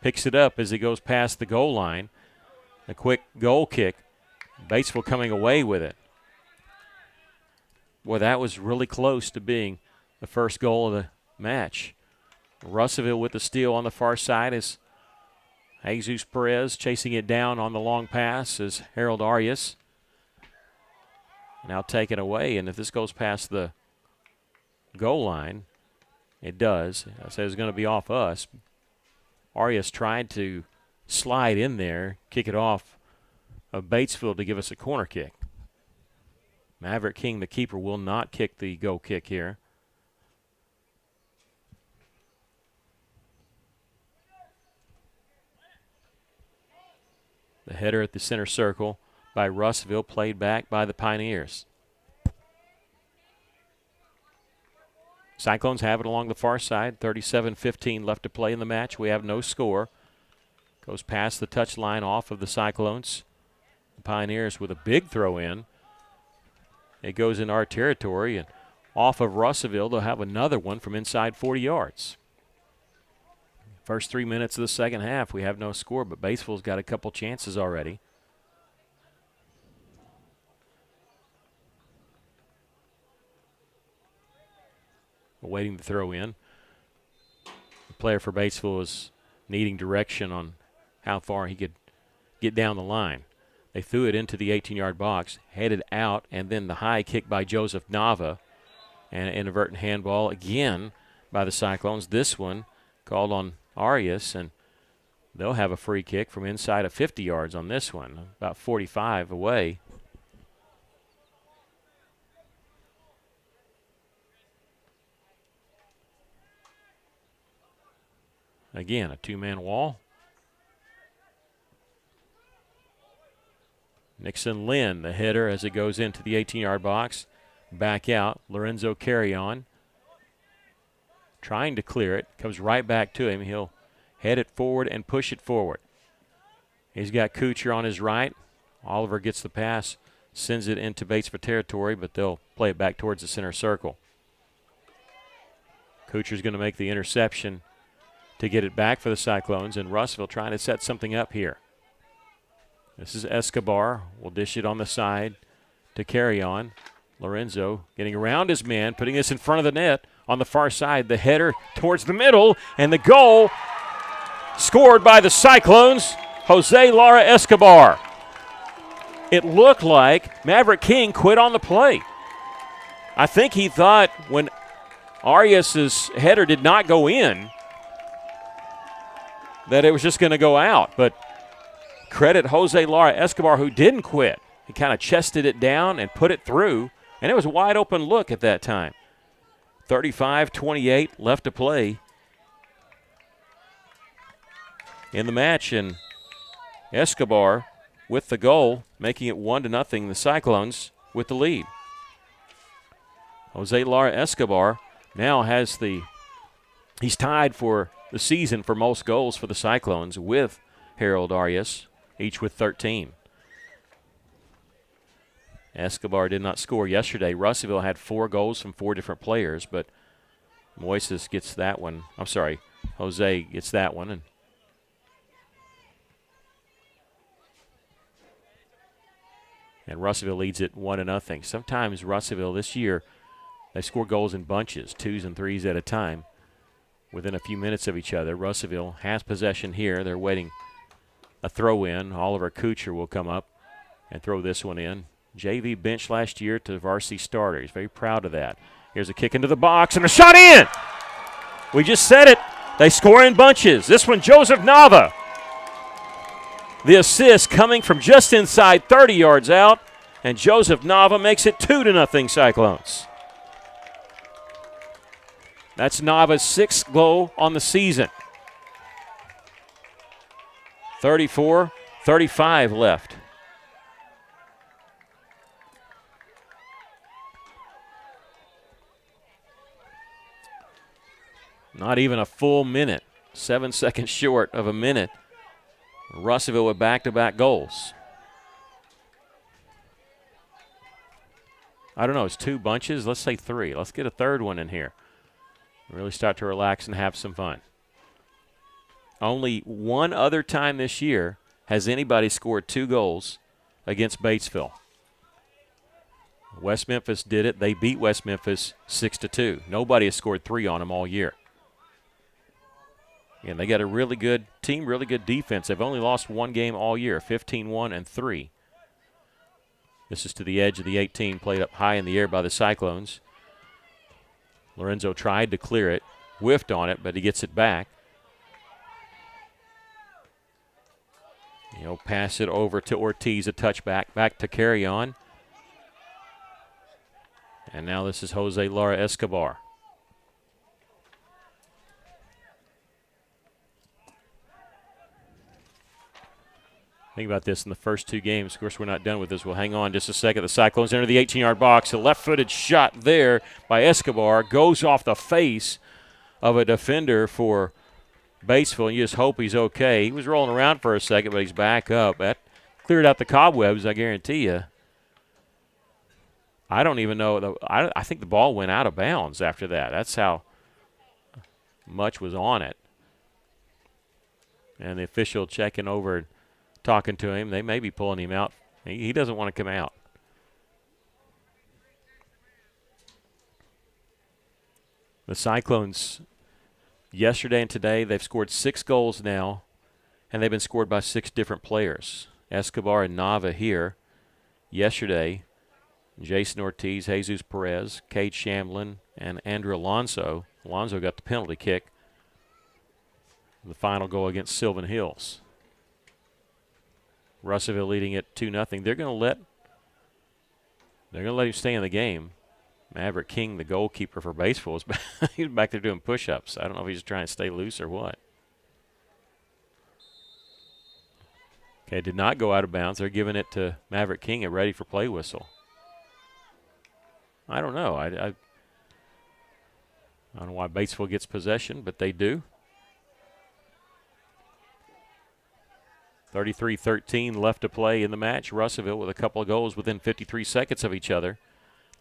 picks it up as it goes past the goal line. A quick goal kick. Batesville coming away with it. Boy, that was really close to being the first goal of the match. Russellville with the steal on the far side is Jesus Perez chasing it down on the long pass is Harold Arias. Now taken away, and if this goes past the goal line, it does. I said it was going to be off us. Arias tried to slide in there, kick it off of Batesville to give us a corner kick. Maverick King, the keeper, will not kick the goal kick here. The header at the center circle by Russellville, played back by the Pioneers. Cyclones have it along the far side. 37-15 left to play in the match. We have no score. Goes past the touch line off of the Cyclones. The Pioneers with a big throw in. It goes in our territory, and off of Russellville, they'll have another one from inside 40 yards. First 3 minutes of the second half, we have no score, but Batesville's got a couple chances already. awaiting the throw in. The player for Batesville was needing direction on how far he could get down the line. They threw it into the 18-yard box, headed out, and then the high kick by Joseph Nava, and an inadvertent handball again by the Cyclones. This one called on Arias, and they'll have a free kick from inside of 50 yards on this one, about 45 away. Again, a two-man wall. Nixon Lynn, the hitter, as it goes into the 18-yard box. Back out. Lorenzo carry on. Trying to clear it. Comes right back to him. He'll head it forward and push it forward. He's got Kuchar on his right. Oliver gets the pass, sends it into Batesville territory, but they'll play it back towards the center circle. Kuchar's going to make the interception to get it back for the Cyclones, and Russellville trying to set something up here. This is Escobar. Will dish it on the side to carry on. Lorenzo getting around his man, putting this in front of the net on the far side. The header towards the middle, and the goal scored by the Cyclones, Jose Lara Escobar. It looked like Maverick King quit on the play. I think he thought when Arias' header did not go in that it was just going to go out, but credit Jose Lara Escobar, who didn't quit. He kind of chested it down and put it through, and it was a wide open look at that time. 35-28 left to play in the match, and Escobar with the goal, making it 1-0, the Cyclones with the lead. Jose Lara Escobar now has he's tied for the season for most goals for the Cyclones with Harold Arias, each with 13. Escobar did not score yesterday. Russellville had 4 goals from 4 different players, but Moises gets that one. I'm sorry, Jose gets that one. And Russellville leads it 1-0. Sometimes Russellville this year, they score goals in bunches, 2s and 3s at a time, within a few minutes of each other. Russellville has possession here. They're waiting a throw in. Oliver Kuchar will come up and throw this one in. JV bench last year to varsity starter. He's very proud of that. Here's a kick into the box and a shot in. We just said it. They score in bunches. This one, Joseph Nava. The assist coming from just inside 30 yards out, and Joseph Nava makes it 2-0 Cyclones. That's Nava's 6th goal on the season. 34-35 left. Not even a full minute, 7 seconds short of a minute. Russellville with back-to-back goals. I don't know, it's 2 bunches. Let's say 3. Let's get a third one in here. Really start to relax and have some fun. Only one other time this year has anybody scored 2 goals against Batesville. West Memphis did it. They beat West Memphis 6-2. Nobody has scored 3 on them all year. And they got a really good team, really good defense. They've only lost 1 game all year, 15-1-3. This is to the edge of the 18, played up high in the air by the Cyclones. Lorenzo tried to clear it, whiffed on it, but he gets it back. He'll pass it over to Ortiz, a touchback, back to carry on. And now this is Jose Lara Escobar. Think about this in the first 2 games. Of course, we're not done with this. We'll hang on just a second. The Cyclones enter the 18-yard box. A left-footed shot there by Escobar goes off the face of a defender for Batesville, and you just hope he's okay. He was rolling around for a second, but he's back up. That cleared out the cobwebs, I guarantee you. I don't even know. I think the ball went out of bounds after that. That's how much was on it. And the official checking over, talking to him. They may be pulling him out. He doesn't want to come out. The Cyclones, yesterday and today, they've scored 6 goals now, and they've been scored by 6 different players. Escobar and Nava here. Yesterday, Jason Ortiz, Jesus Perez, Cade Shamlin, and Andrew Alonso. Alonso got the penalty kick. The final goal against Sylvan Hills. Russellville leading it 2-0. They're going to let him stay in the game. Maverick King, the goalkeeper for Batesville, he's back there doing push-ups. I don't know if he's trying to stay loose or what. Okay, did not go out of bounds. They're giving it to Maverick King, a ready for play whistle. I don't know. I don't know why Batesville gets possession, but they do. 33-13 left to play in the match. Russellville with a couple of goals within 53 seconds of each other.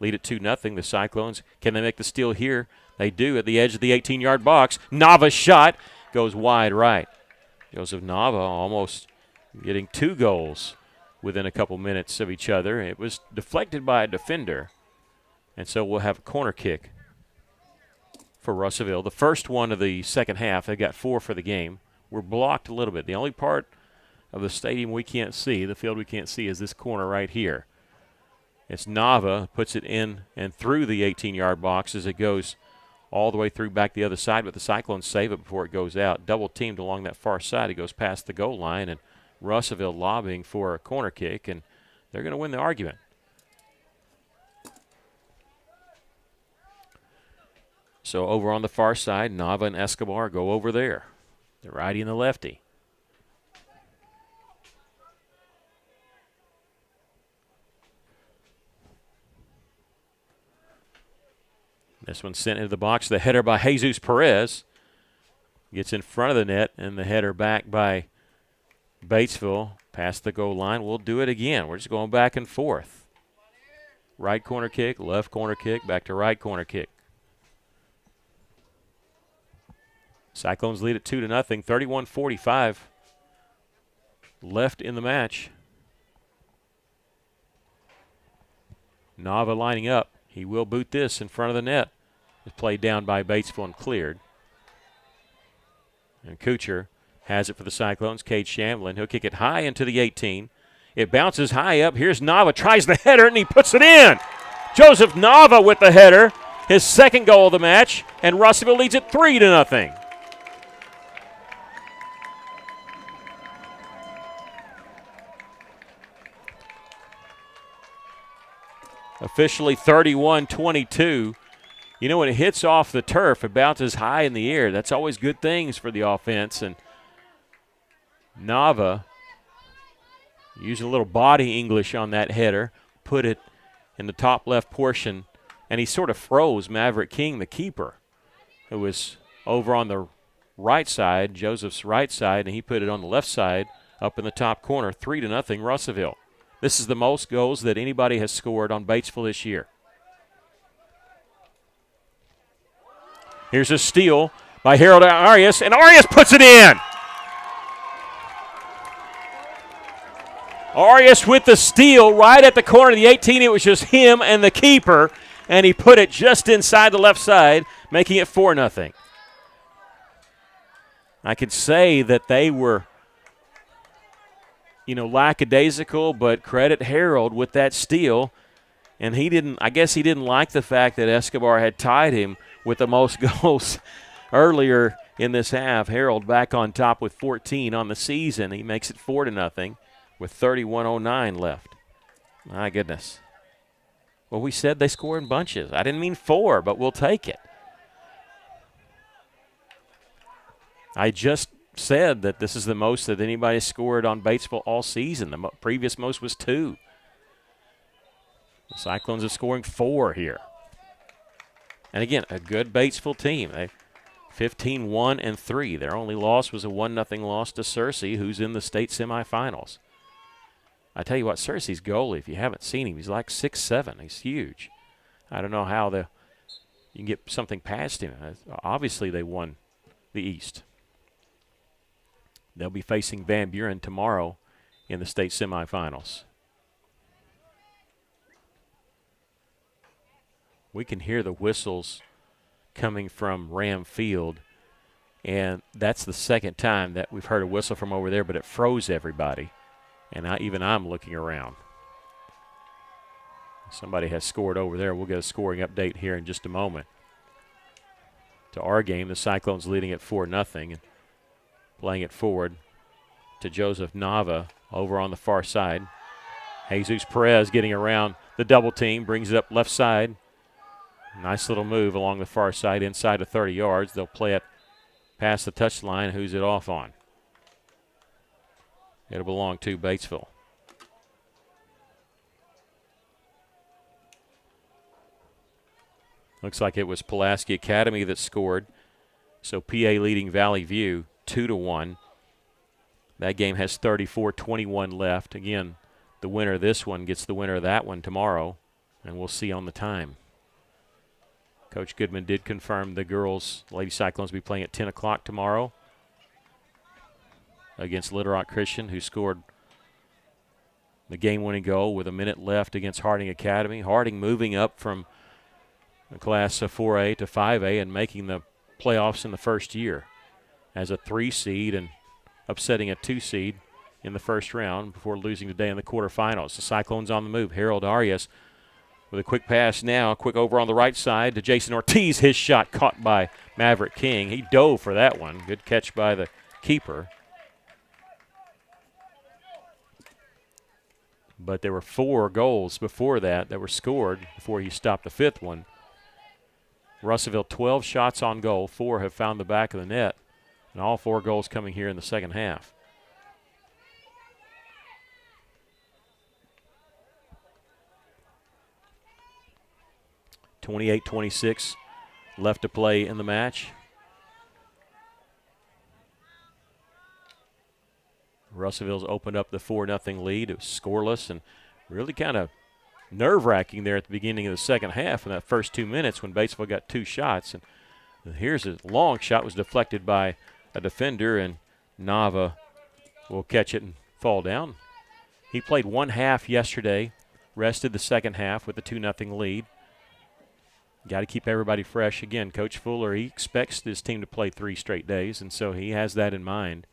Lead at 2-0. The Cyclones, can they make the steal here? They do at the edge of the 18-yard box. Nava's shot goes wide right. Joseph Nava almost getting 2 goals within a couple minutes of each other. It was deflected by a defender, and so we'll have a corner kick for Russellville. The first one of the second half. They got 4 for the game. We're blocked a little bit. The only part of the stadium we can't see, the field we can't see, is this corner right here. It's Nava, puts it in and through the 18-yard box as it goes all the way through back the other side, but the Cyclones save it before it goes out. Double teamed along that far side. It goes past the goal line, and Russellville lobbying for a corner kick, and they're going to win the argument. So over on the far side, Nava and Escobar go over there. The righty and the lefty. This one's sent into the box. The header by Jesus Perez gets in front of the net, and the header back by Batesville past the goal line. We'll do it again. We're just going back and forth. Right corner kick, left corner kick, back to right corner kick. Cyclones lead at 2-0, 31-45 left in the match. Nava lining up. He will boot this in front of the net. It's played down by Batesville and cleared. And Kuchar has it for the Cyclones. Cade Shamlin. He'll kick it high into the 18. It bounces high up. Here's Nava. Tries the header, and he puts it in. Joseph Nava with the header. His second goal of the match. And Russellville leads it 3-0. Officially 31-22. You know, when it hits off the turf, it bounces high in the air. That's always good things for the offense. And Nava used a little body English on that header, put it in the top left portion, and he sort of froze Maverick King, the keeper, who was over on the right side, Joseph's right side, and he put it on the left side up in the top corner. 3-0 Russellville. This is the most goals that anybody has scored on Batesville this year. Here's a steal by Harold Arias, and Arias puts it in. Arias with the steal right at the corner of the 18. It was just him and the keeper, and he put it just inside the left side, making it 4-0. I could say that they were, lackadaisical, but credit Harold with that steal. And I guess he didn't like the fact that Escobar had tied him with the most goals earlier in this half. Harold back on top with 14 on the season. He makes it 4-0 with 31:09 left. My goodness. Well, we said they score in bunches. I didn't mean 4, but we'll take it. I just said that this is the most that anybody scored on Batesville all season. The previous most was 2. The Cyclones are scoring 4 here. And again, a good Batesville team. They 15-1-3. Their only loss was a 1-0 loss to Searcy, who's in the state semifinals. I tell you what, Searcy's goalie, if you haven't seen him, he's like 6'7". He's huge. I don't know how you can get something past him. Obviously, they won the East. They'll be facing Van Buren tomorrow in the state semifinals. We can hear the whistles coming from Ram Field. And that's the second time that we've heard a whistle from over there, but it froze everybody. And even I'm looking around. Somebody has scored over there. We'll get a scoring update here in just a moment. To our game, the Cyclones leading at 4-0 and playing it forward to Joseph Nava over on the far side. Jesus Perez getting around the double team, brings it up left side. Nice little move along the far side inside of 30 yards. They'll play it past the touchline. Who's it off on? It'll belong to Batesville. Looks like it was Pulaski Academy that scored. So PA leading Valley View 2-1. That game has 34-21 left. Again, the winner of this one gets the winner of that one tomorrow, and we'll see on the time. Coach Goodman did confirm the girls, Lady Cyclones, will be playing at 10 o'clock tomorrow against Little Rock Christian, who scored the game-winning goal with a minute left against Harding Academy. Harding moving up from Class 4A to 5A and making the playoffs in the first year as a 3 seed and upsetting a 2 seed in the first round before losing today in the quarterfinals. The Cyclones on the move. Harold Arias with a quick pass now. Quick over on the right side to Jason Ortiz. His shot caught by Maverick King. He dove for that one. Good catch by the keeper. But there were 4 goals before that were scored before he stopped the 5th one. Russellville 12 shots on goal. 4 have found the back of the net. And all 4 goals coming here in the second half. .28-26 left to play in the match. Russellville's opened up the 4-0 lead. It was scoreless and really kind of nerve-wracking there at the beginning of the second half in that first 2 minutes when Batesville got 2 shots. And here's a long shot, was deflected by a defender, and Nava will catch it and fall down. He played 1 half yesterday, rested the second half with a 2-0 lead. Got to keep everybody fresh. Again, Coach Fuller, he expects this team to play 3 straight days, and so he has that in mind.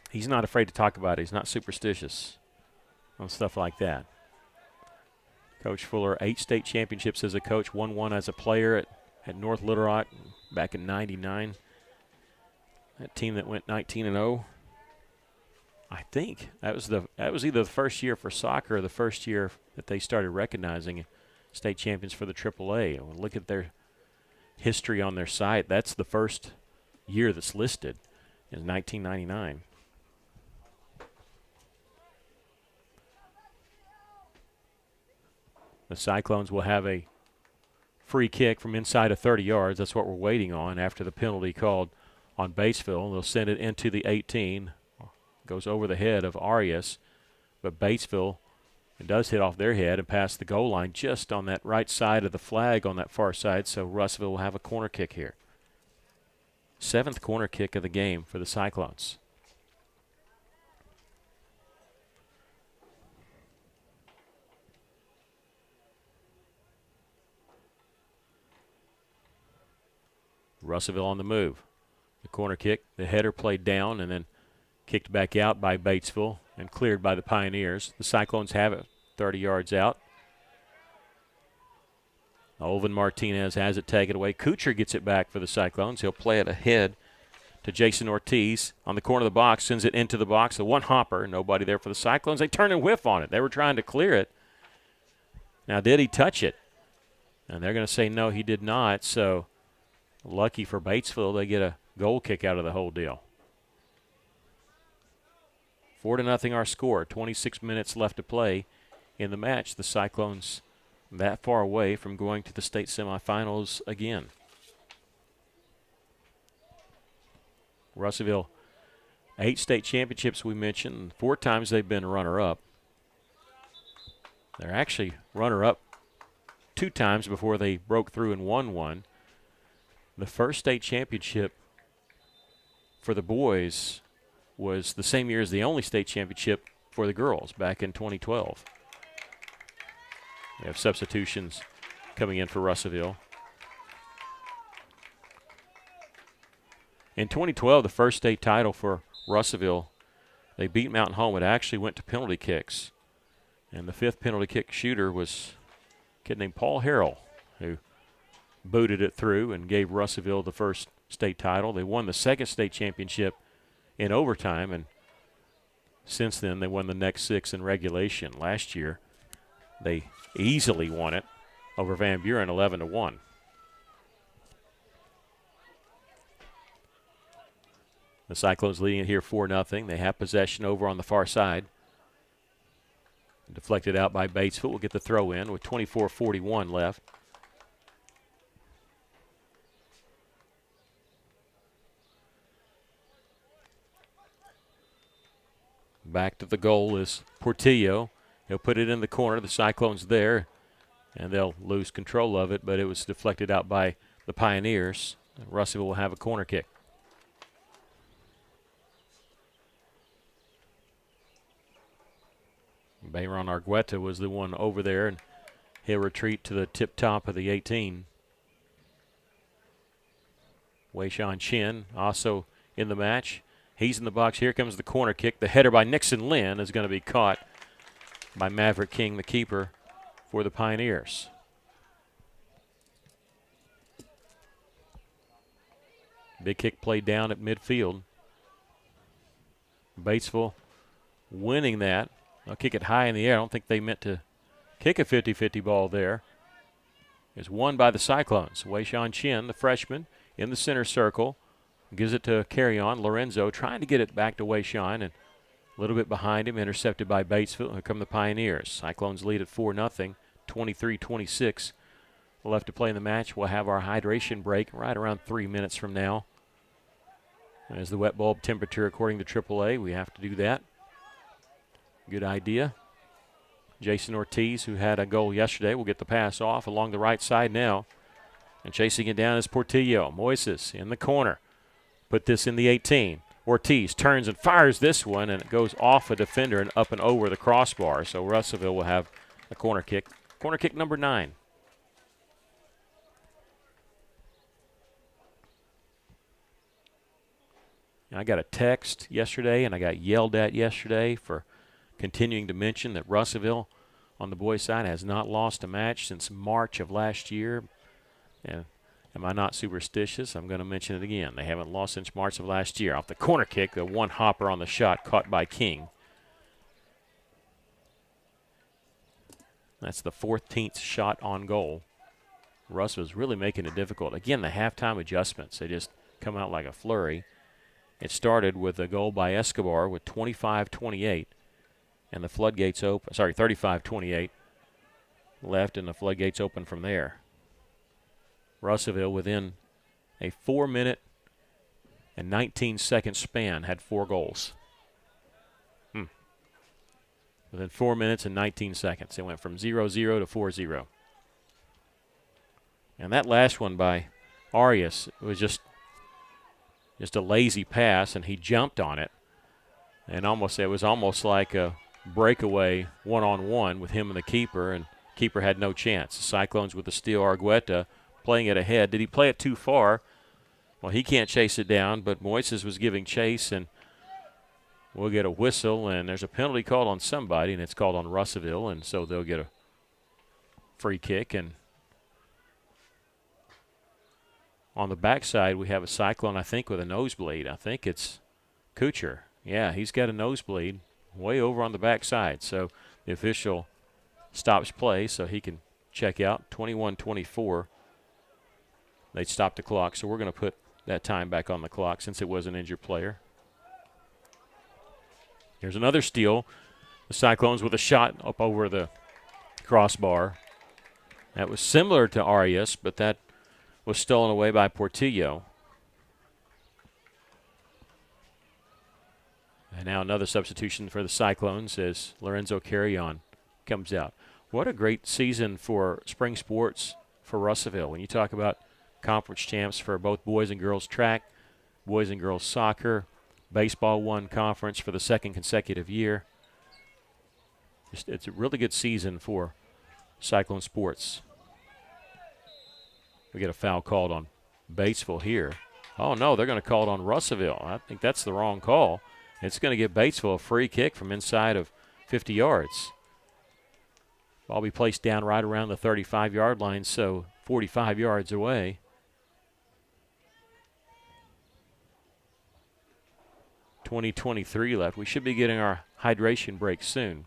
He's not afraid to talk about it. He's not superstitious on stuff like that. Coach Fuller, 8 state championships as a coach, won 1 as a player at North Little Rock back in '99. That team that went 19-0. I think that was either the first year for soccer or the first year that they started recognizing state champions for the AAA. Look at their history on their site. That's the first year that's listed in 1999. The Cyclones will have a free kick from inside of 30 yards. That's what we're waiting on after the penalty called on Batesville. They'll send it into the 18. Goes over the head of Arias, but Batesville, it does hit off their head and pass the goal line just on that right side of the flag on that far side, so Russellville will have a corner kick here. 7th corner kick of the game for the Cyclones. Russellville on the move. The corner kick, the header played down and then kicked back out by Batesville and cleared by the Pioneers. The Cyclones have it 30 yards out. Olvin Martinez has it taken away. Kuchar gets it back for the Cyclones. He'll play it ahead to Jason Ortiz on the corner of the box, sends it into the box. The one hopper, nobody there for the Cyclones. They turn and whiff on it. They were trying to clear it. Now, did he touch it? And they're going to say no, he did not. So lucky for Batesville, they get a goal kick out of the whole deal. 4-0 our score. 26 minutes left to play in the match. The Cyclones that far away from going to the state semifinals again. Russellville, 8 state championships we mentioned. 4 times they've been runner-up. They're actually runner-up 2 times before they broke through and won 1. The first state championship for the boys was the same year as the only state championship for the girls back in 2012. We have substitutions coming in for Russellville. In 2012, the first state title for Russellville, they beat Mountain Home. It actually went to penalty kicks. And the 5th penalty kick shooter was a kid named Paul Harrell, who booted it through and gave Russellville the first state title. They won the 2nd state championship in overtime, and since then they won the next 6 in regulation. Last year they easily won it over Van Buren 11-1. The Cyclones leading it here 4-0. They have possession over on the far side. Deflected out by Batesville. We'll get the throw in with 24:41 left. Back to the goal is Portillo. He'll put it in the corner. The Cyclones there, and they'll lose control of it, but it was deflected out by the Pioneers. Russellville will have a corner kick. Bayron Argueta was the one over there, and he'll retreat to the tip top of the 18. Wei-Shan Chin also in the match. He's in the box. Here comes the corner kick. The header by Nixon Lynn is going to be caught by Maverick King, the keeper for the Pioneers. Big kick played down at midfield. Batesville winning that. They'll kick it high in the air. I don't think they meant to kick a 50-50 ball there. It's won by the Cyclones. Wei-Shan Chin, the freshman, in the center circle. Gives it to Carry On. Lorenzo trying to get it back to Wei-Shan, and a little bit behind him, intercepted by Batesville. Here come the Pioneers. Cyclones lead at 4-0, 23-26. Left to play in the match. We'll have our hydration break right around 3 minutes from now. As the wet bulb temperature, according to AAA, we have to do that. Good idea. Jason Ortiz, who had a goal yesterday, will get the pass off along the right side now. And chasing it down is Portillo. Moises in the corner. Put this in the 18. Ortiz turns and fires this one, and it goes off a defender and up and over the crossbar. So Russellville will have a corner kick. Corner kick number 9. I got a text yesterday, and I got yelled at yesterday for continuing to mention that Russellville on the boys' side has not lost a match since March of last year. And am I not superstitious? I'm going to mention it again. They haven't lost since March of last year. Off the corner kick, the one hopper on the shot caught by King. That's the 14th shot on goal. Russellville's really making it difficult. Again, the halftime adjustments, they just come out like a flurry. It started with a goal by Escobar with 25-28. And the floodgates open, 35-28 left, and the floodgates open from there. Russellville, within a 4-minute and 19-second span, had 4 goals. Within 4 minutes and 19 seconds, it went from 0-0 to 4-0. And that last one by Arias was just a lazy pass, and he jumped on it. And it was almost like a breakaway one-on-one with him and the keeper, and keeper had no chance. The Cyclones with the steal. Argueta playing it ahead. Did he play it too far? Well, he can't chase it down, but Moises was giving chase, and we'll get a whistle, and there's a penalty called on somebody, and it's called on Russellville, and so they'll get a free kick. And on the backside, we have a Cyclone, I think, with a nosebleed. I think it's Kuchar. Yeah, he's got a nosebleed way over on the backside. So the official stops play so he can check out. 21-24. They stopped the clock, so we're going to put that time back on the clock since it was an injured player. Here's another steal. The Cyclones with a shot up over the crossbar. That was similar to Arias, but that was stolen away by Portillo. And now another substitution for the Cyclones as Lorenzo Carrion comes out. What a great season for spring sports for Russellville. When you talk about conference champs for both boys and girls track, boys and girls soccer, baseball won conference for the 2nd consecutive year. It's a really good season for Cyclone sports. We get a foul called on Batesville here. Oh, no, they're going to call it on Russellville. I think that's the wrong call. It's going to give Batesville a free kick from inside of 50 yards. Ball be placed down right around the 35-yard line, so 45 yards away. .23 left. We should be getting our hydration break soon.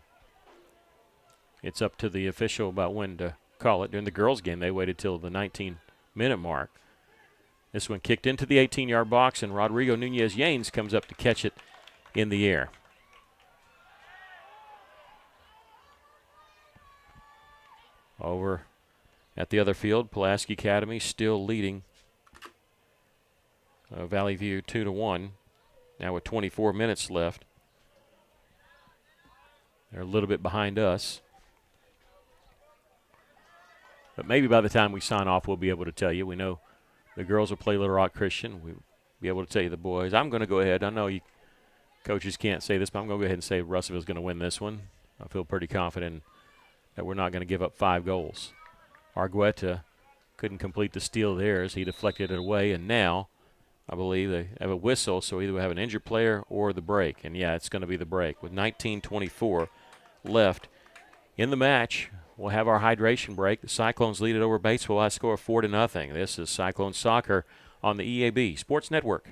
It's up to the official about when to call it. During the girls' game, they waited till the 19-minute mark. This one kicked into the 18-yard box, and Rodrigo Nunez-Yanes comes up to catch it in the air. Over at the other field, Pulaski Academy still leading Valley View 2-1. Now with 24 minutes left. They're a little bit behind us. But maybe by the time we sign off, we'll be able to tell you. We know the girls will play Little Rock Christian. We'll be able to tell you the boys. I'm going to go ahead. I know you coaches can't say this, but I'm going to go ahead and say Russellville's going to win this one. I feel pretty confident that we're not going to give up 5 goals. Argueta couldn't complete the steal there as he deflected it away, and now I believe they have a whistle, so either we have an injured player or the break. And, yeah, it's going to be the break. With 19:24 left in the match, we'll have our hydration break. The Cyclones lead it over Batesville by a score of 4-0. This is Cyclone Soccer on the EAB Sports Network.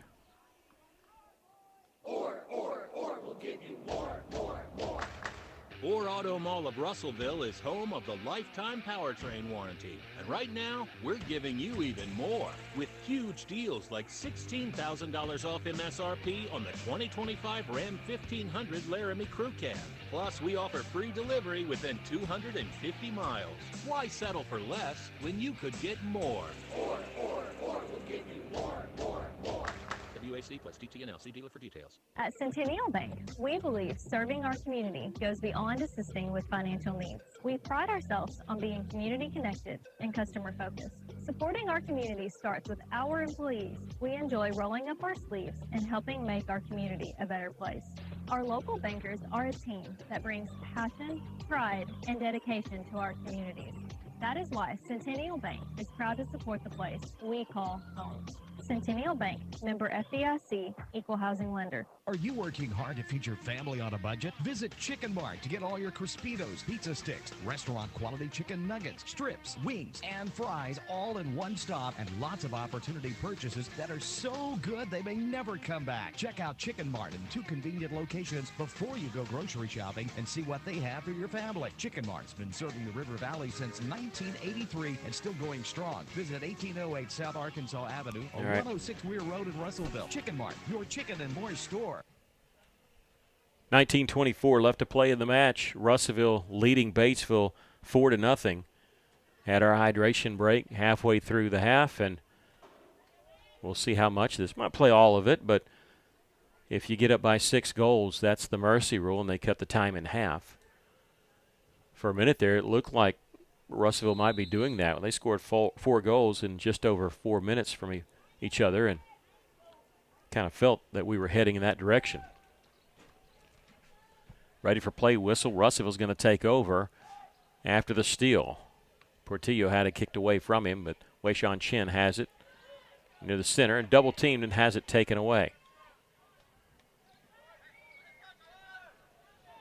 Or Auto Mall of Russellville is home of the lifetime powertrain warranty. And right now, we're giving you even more with huge deals like $16,000 off MSRP on the 2025 Ram 1500 Laramie Crew Cab. Plus, we offer free delivery within 250 miles. Why settle for less when you could get more? Or will give you more. WAC plus TTNL. See dealer for details. At Centennial Bank, we believe serving our community goes beyond assisting with financial needs. We pride ourselves on being community connected and customer focused. Supporting our community starts with our employees. We enjoy rolling up our sleeves and helping make our community a better place. Our local bankers are a team that brings passion, pride, and dedication to our communities. That is why Centennial Bank is proud to support the place we call home. Centennial Bank, member FDIC, equal housing lender. Are you working hard to feed your family on a budget? Visit Chicken Mart to get all your Crispitos, pizza sticks, restaurant quality chicken nuggets, strips, wings, and fries all in one stop, and lots of opportunity purchases that are so good they may never come back. Check out Chicken Mart in 2 convenient locations before you go grocery shopping and see what they have for your family. Chicken Mart's been serving the River Valley since 1983 and still going strong. Visit 1808 South Arkansas Avenue or 106 Weir Road in Russellville. Chicken Mart, your chicken and more store. 19:24 left to play in the match. Russellville leading Batesville 4-0. Had our hydration break halfway through the half, and we'll see how much this. Might play all of it, but if you get up by 6 goals, that's the mercy rule, and they cut the time in half. For a minute there, it looked like Russellville might be doing that. They scored 4 goals in just over 4 minutes from each other, and kind of felt that we were heading in that direction. Ready for play whistle. Russellville's going to take over after the steal. Portillo had it kicked away from him, but Wayshawn Chin has it near the center and double teamed and has it taken away.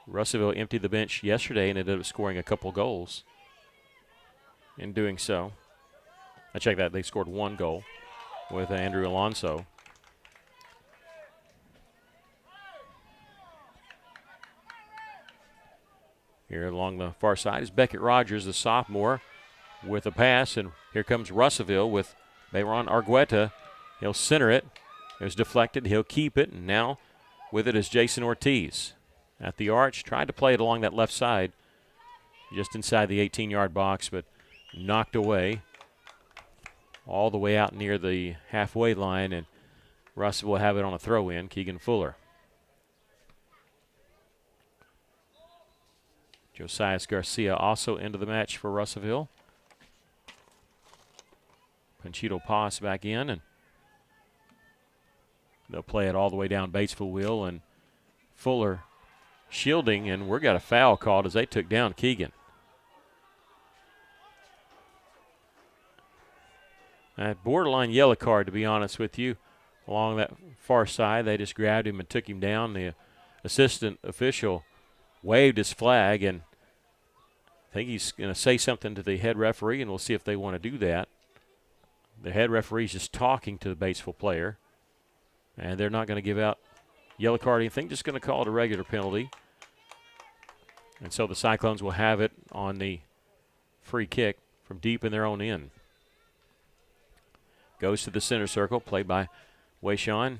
Russellville emptied the bench yesterday and ended up scoring a couple goals. In doing so, I checked that, they scored 1 goal with Andrew Alonso. Here along the far side is Beckett Rogers, the sophomore, with a pass, and here comes Russellville with Bayron Argueta. He'll center it. It was deflected. He'll keep it, and now with it is Jason Ortiz. At the arch, tried to play it along that left side, just inside the 18-yard box, but knocked away all the way out near the halfway line, and Russellville will have it on a throw-in. Keegan Fuller. Josias Garcia also into the match for Russellville. Panchito Paz back in, and they'll play it all the way down Batesville wheel, and Fuller shielding, and we got a foul called as they took down Keegan. Borderline yellow card, to be honest with you. Along that far side, they just grabbed him and took him down. The assistant official waved his flag, and I think he's going to say something to the head referee, and we'll see if they want to do that. The head referee's just talking to the Batesville player, and they're not going to give out yellow card or anything, just going to call it a regular penalty. And so the Cyclones will have it on the free kick from deep in their own end. Goes to the center circle, played by Wayshawn.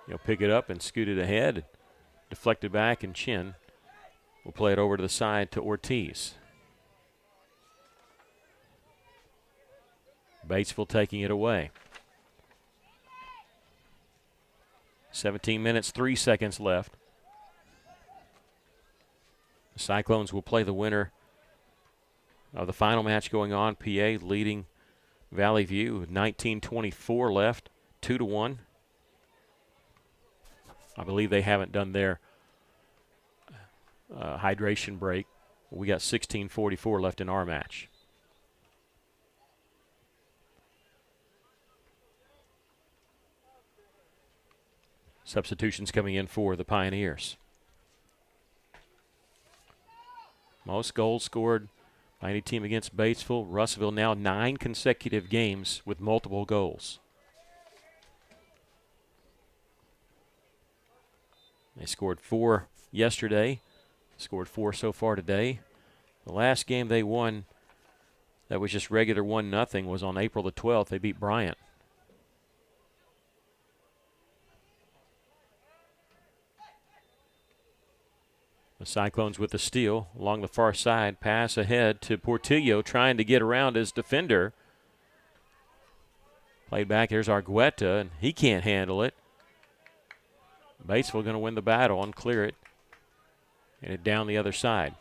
He'll pick it up and scoot it ahead. Deflected back, and Chin will play it over to the side to Ortiz. Batesville taking it away. 17 minutes, 3 seconds left. The Cyclones will play the winner of the final match going on. PA leading Valley View with 19:24 left, 2-1. I believe they haven't done their hydration break. We got 16:44 left in our match. Substitutions coming in for the Pioneers. Most goals scored by any team against Batesville. Russellville now 9 consecutive games with multiple goals. They scored 4 yesterday, scored 4 so far today. The last game they won that was just regular 1-0 was on April the 12th. They beat Bryant. The Cyclones with the steal along the far side. Pass ahead to Portillo, trying to get around his defender. Played back. Here's Argueta, and he can't handle it. Batesville going to win the battle and clear it. And it down the other side.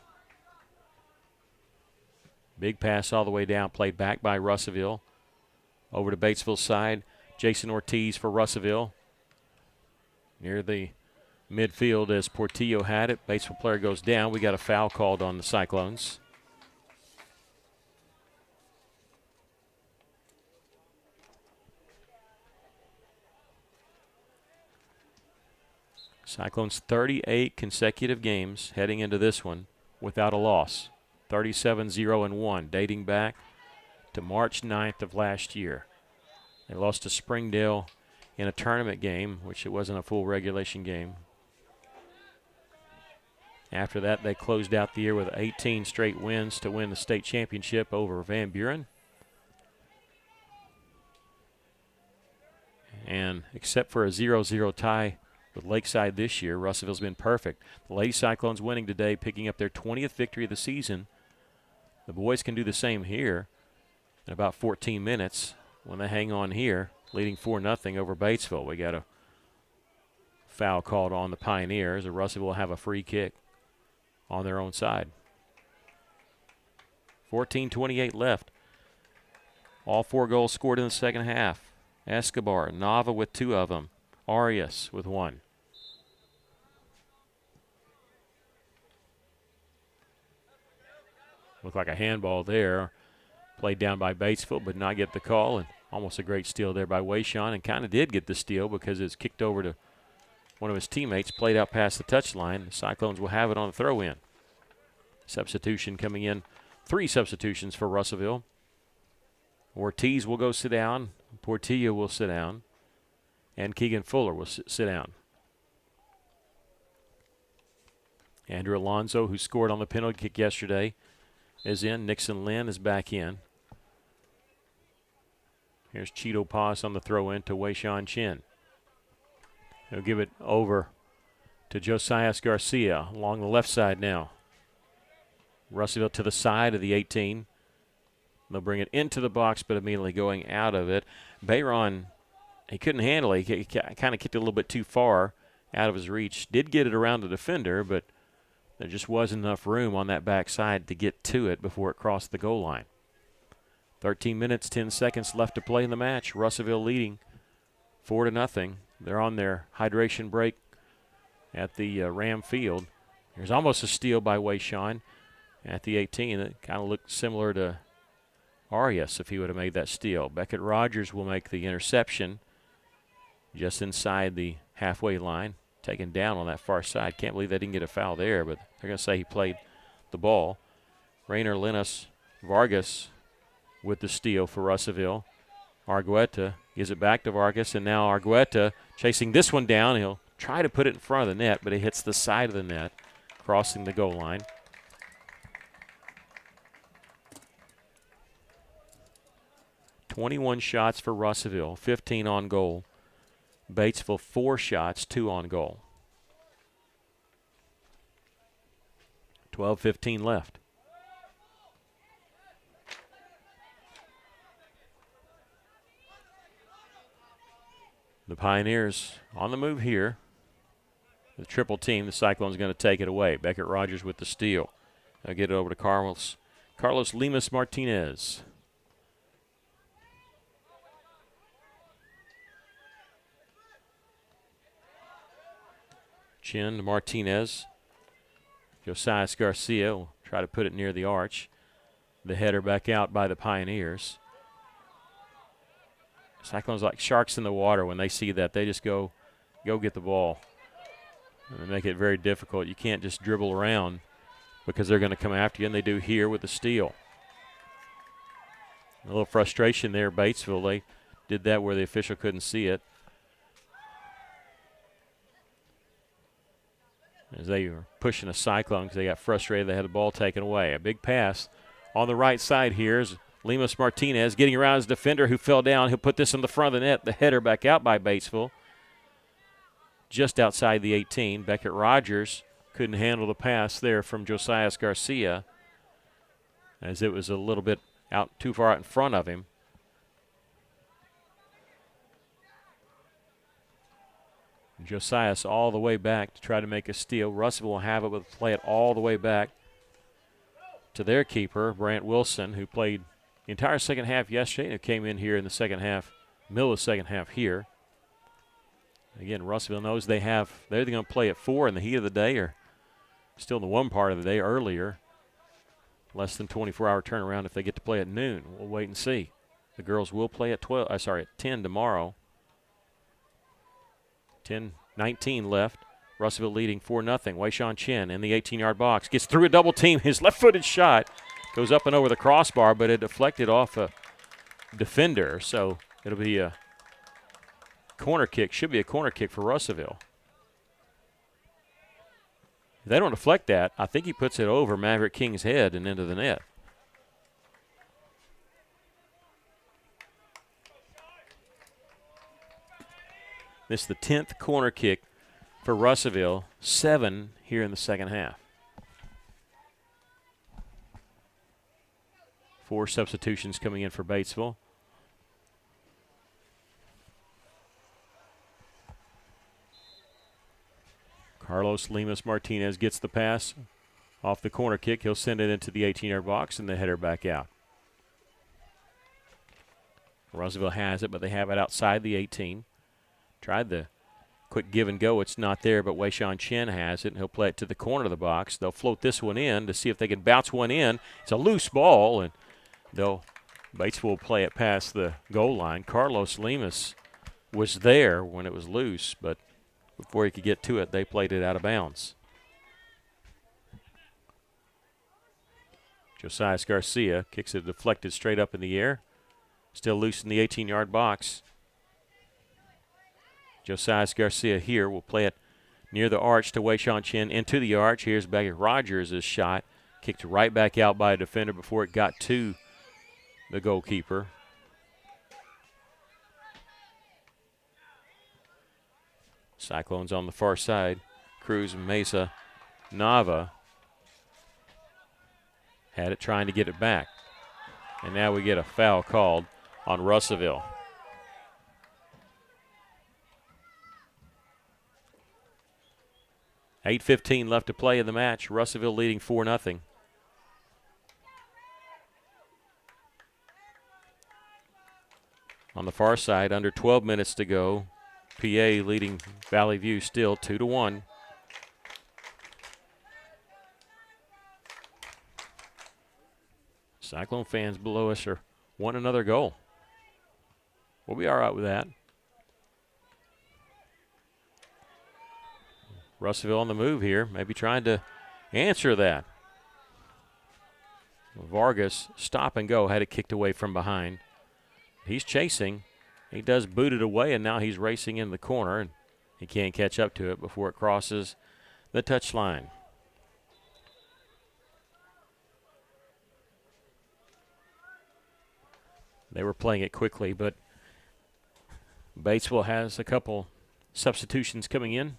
Big pass all the way down. Played back by Russellville. Over to Batesville's side. Jason Ortiz for Russellville. Near the midfield as Portillo had it. Batesville player goes down. We got a foul called on the Cyclones. Cyclones 38 consecutive games heading into this one without a loss. 37-0-1 dating back to March 9th of last year. They lost to Springdale in a tournament game, which it wasn't a full regulation game. After that, they closed out the year with 18 straight wins to win the state championship over Van Buren. And except for a 0-0 tie with Lakeside this year, Russellville's been perfect. The Lady Cyclones winning today, picking up their 20th victory of the season. The boys can do the same here in about 14 minutes when they hang on here, leading 4-0 over Batesville. We got a foul called on the Pioneers, and Russellville will have a free kick on their own side. 14:28 left. All 4 goals scored in the second half. Escobar, Nava with 2 of them. Arias with 1. Looked like a handball there. Played down by Batesville, but not get the call. And almost a great steal there by Wayshawn, and kind of did get the steal because it's kicked over to one of his teammates, played out past the touchline. The Cyclones will have it on the throw-in. Substitution coming in. 3 substitutions for Russellville. Ortiz will go sit down. Portillo will sit down. And Keegan Fuller will sit down. Andrew Alonso, who scored on the penalty kick yesterday, is in. Nixon Lynn is back in. Here's Cheeto Paz on the throw-in to Wayshawn Chin. He'll give it over to Josias Garcia along the left side now. Russellville to the side of the 18. They'll bring it into the box, but immediately going out of it. Bayron, he couldn't handle it. He kind of kicked it a little bit too far out of his reach. Did get it around the defender, but there just wasn't enough room on that backside to get to it before it crossed the goal line. 13 minutes, 10 seconds left to play in the match. Russellville leading 4-0. They're on their hydration break at the Ram Field. There's almost a steal by Wayshawn at the 18. It kind of looked similar to Arias if he would have made that steal. Beckett Rogers will make the interception just inside the halfway line, taken down on that far side. Can't believe they didn't get a foul there, but they're going to say he played the ball. Rainer Linus Vargas with the steal for Russellville. Argueta gives it back to Vargas, and now Argueta chasing this one down. He'll try to put it in front of the net, but it hits the side of the net, crossing the goal line. "21 shots for Russellville, 15 on goal. Batesville 4 shots, 2 on goal. 12:15 left. The Pioneers on the move here. The triple team, the Cyclones going to take it away. Beckett Rogers with the steal. They'll get it over to Carlos Lemus Martinez. Chin to Martinez. Josias Garcia will try to put it near the arch. The header back out by the Pioneers. Cyclones like sharks in the water. When they see that, they just go get the ball. And they make it very difficult. You can't just dribble around because they're going to come after you, and they do here with the steal. A little frustration there, Batesville. They did that where the official couldn't see it. As they were pushing a Cyclone because they got frustrated, they had the ball taken away. A big pass on the right side here is Lemus Martinez getting around his defender who fell down. He'll put this in the front of the net. The header back out by Batesville. Just outside the 18. Beckett Rogers couldn't handle the pass there from Josias Garcia as it was a little bit out too far out in front of him. Josias all the way back to try to make a steal. Russell will have it, but play it all the way back to their keeper, Brant Wilson, who played the entire second half yesterday and came in here in the second half, middle of the second half here. Again, Russellville knows they're going to play at 4 in the heat of the day, or still in the one part of the day earlier. Less than 24-hour turnaround if they get to play at noon. We'll wait and see. The girls will play at 10 tomorrow. 10:19 left. Russellville leading 4-0. Wei-Shan Chen in the 18-yard box. Gets through a double team. His left-footed shot goes up and over the crossbar, but it deflected off a defender. So it'll be a corner kick. Should be a corner kick for Russellville. If they don't deflect that, I think he puts it over Maverick King's head and into the net. This is the 10th corner kick for Russellville, 7 here in the second half. 4 substitutions coming in for Batesville. Carlos Lemus Martinez gets the pass off the corner kick. He'll send it into the 18-yard box and the header back out. Russellville has it, but they have it outside the 18. Tried the quick give and go. It's not there, but Wei-Shan Chen has it, and he'll play it to the corner of the box. They'll float this one in to see if they can bounce one in. It's a loose ball, and Batesville will play it past the goal line. Carlos Lemus was there when it was loose, but before he could get to it, they played it out of bounds. Josias Garcia kicks it deflected straight up in the air. Still loose in the 18-yard box. Josias Garcia here will play it near the arch to Wei-Shan Chen into the arch. Here's Beckett Rogers' shot. Kicked right back out by a defender before it got to the goalkeeper. Cyclones on the far side. Cruz, Mesa, Nava had it trying to get it back. And now we get a foul called on Russellville. $8:15 left to play in the match. Russellville leading 4-0. On the far side, under 12 minutes to go. PA leading Valley View still 2-1. Cyclone fans below us are want another goal. We'll be all right with that. Russellville on the move here, maybe trying to answer that. Vargas, stop and go, had it kicked away from behind. He's chasing. He does boot it away, and now he's racing in the corner, and he can't catch up to it before it crosses the touchline. They were playing it quickly, but Batesville has a couple substitutions coming in.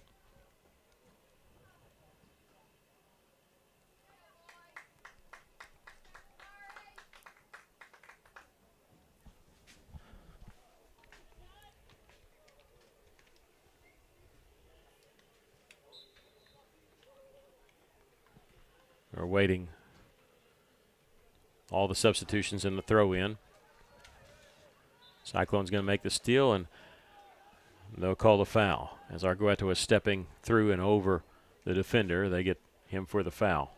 We're waiting all the substitutions in the throw-in. Cyclone's going to make the steal, and they'll call the foul. As Argueto is stepping through and over the defender, they get him for the foul.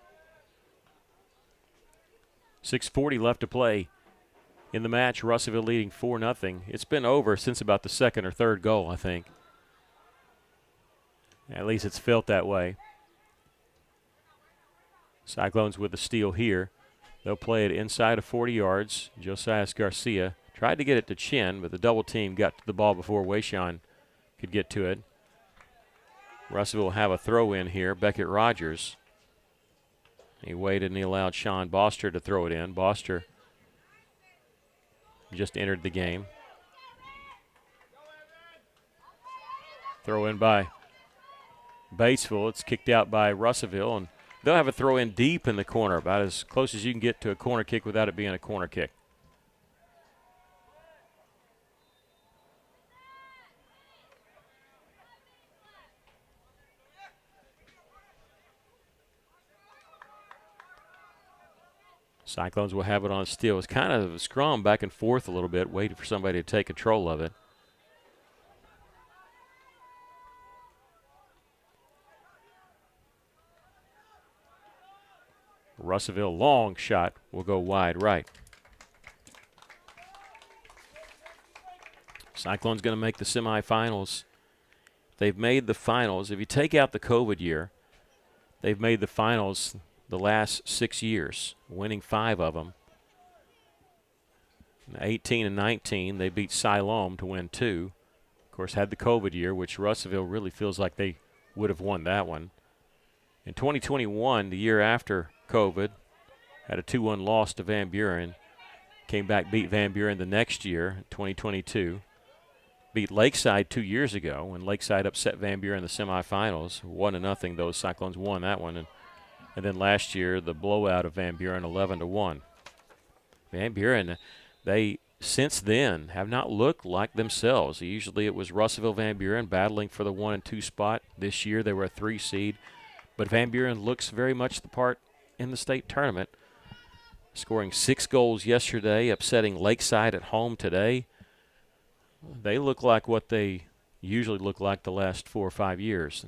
6:40 left to play in the match. Russellville leading 4-0. It's been over since about the second or third goal, I think. At least it's felt that way. Cyclones with the steal here. They'll play it inside of 40 yards. Josias Garcia tried to get it to Chin, but the double team got to the ball before Wayshawn could get to it. Russellville will have a throw in here. Beckett Rogers. He waited and he allowed Sean Boster to throw it in. Boster just entered the game. Throw in by Batesville. It's kicked out by Russellville, and they'll have a throw in deep in the corner, about as close as you can get to a corner kick without it being a corner kick. Cyclones will have it on steal. It's kind of a scrum back and forth a little bit, waiting for somebody to take control of it. Russellville, long shot, will go wide right. Cyclones going to make the semifinals. They've made the finals. If you take out the COVID year, they've made the finals the last 6 years, winning 5 of them. 18 and 19, they beat Siloam to win 2. Of course, had the COVID year, which Russellville really feels like they would have won that one. In 2021, the year after COVID, had a 2-1 loss to Van Buren. Came back, beat Van Buren the next year, 2022. Beat Lakeside 2 years ago when Lakeside upset Van Buren in the semifinals. 1-0, those Cyclones won that one. And then last year, the blowout of Van Buren, 11-1. Van Buren, they since then have not looked like themselves. Usually it was Russellville, Van Buren battling for the 1 and 2 spot. This year they were a 3 seed. But Van Buren looks very much the part in the state tournament. Scoring 6 goals yesterday, upsetting Lakeside at home today. They look like what they usually look like the last 4 or 5 years.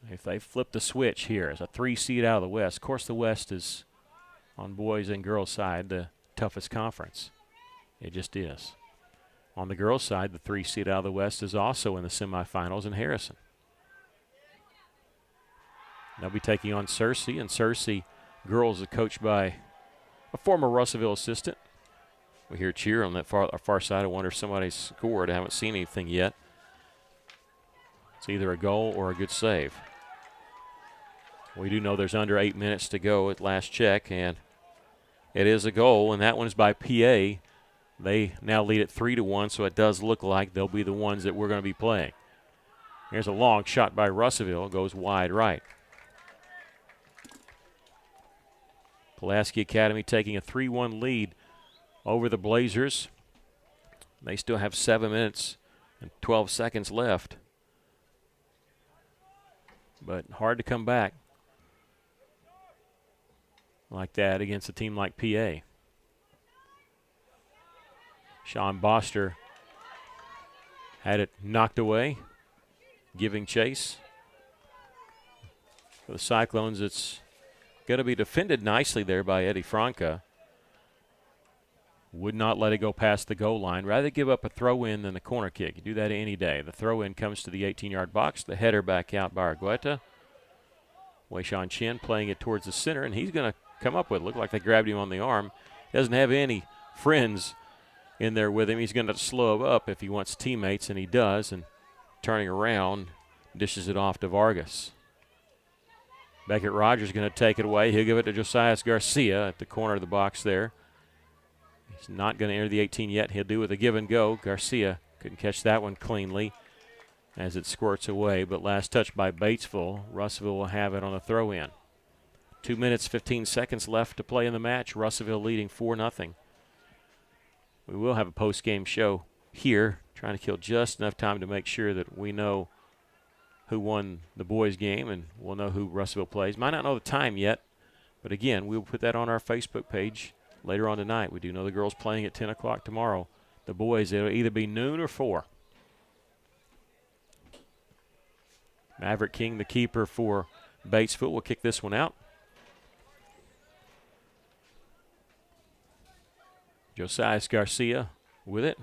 If they flip the switch here as a 3 seed out of the West, of course the West is, on boys and girls side, the toughest conference. It just is. On the girls side, the 3 seed out of the West is also in the semifinals in Harrison. They'll be taking on Searcy, and Searcy girls are coached by a former Russellville assistant. We hear cheer on that far side. I wonder if somebody scored. I haven't seen anything yet. It's either a goal or a good save. We do know there's under 8 minutes to go at last check, and it is a goal, and that one is by PA. They now lead it 3-1, so it does look like they'll be the ones that we're going to be playing. Here's a long shot by Russellville. It goes wide right. Pulaski Academy taking a 3-1 lead over the Blazers. They still have 7 minutes and 12 seconds left. But hard to come back like that against a team like PA. Sean Boster had it knocked away, giving chase. For the Cyclones, it's going to be defended nicely there by Eddie Franca. would not let it go past the goal line. Rather give up a throw-in than a corner kick. You do that any day. The throw-in comes to the 18-yard box. The header back out by Argueta. Wayshawn Chin playing it towards the center, and he's going to come up with it. Looked like they grabbed him on the arm. Doesn't have any friends in there with him. He's going to slow up if he wants teammates, and he does. And turning around, dishes it off to Vargas. Beckett Rogers going to take it away. He'll give it to Josiah Garcia at the corner of the box there. He's not going to enter the 18 yet. He'll do with a give and go. Garcia couldn't catch that one cleanly as it squirts away, but last touch by Batesville. Russellville will have it on a throw-in. 2 minutes, 15 seconds left to play in the match. Russellville leading 4-0. We will have a post-game show here, trying to kill just enough time to make sure that we know who won the boys' game, and we'll know who Russellville plays. Might not know the time yet, but again, we'll put that on our Facebook page later on tonight. We do know the girls playing at 10 o'clock tomorrow. The boys, it'll either be noon or 4. Maverick King, the keeper for Batesville, will kick this one out. Josiah Garcia with it.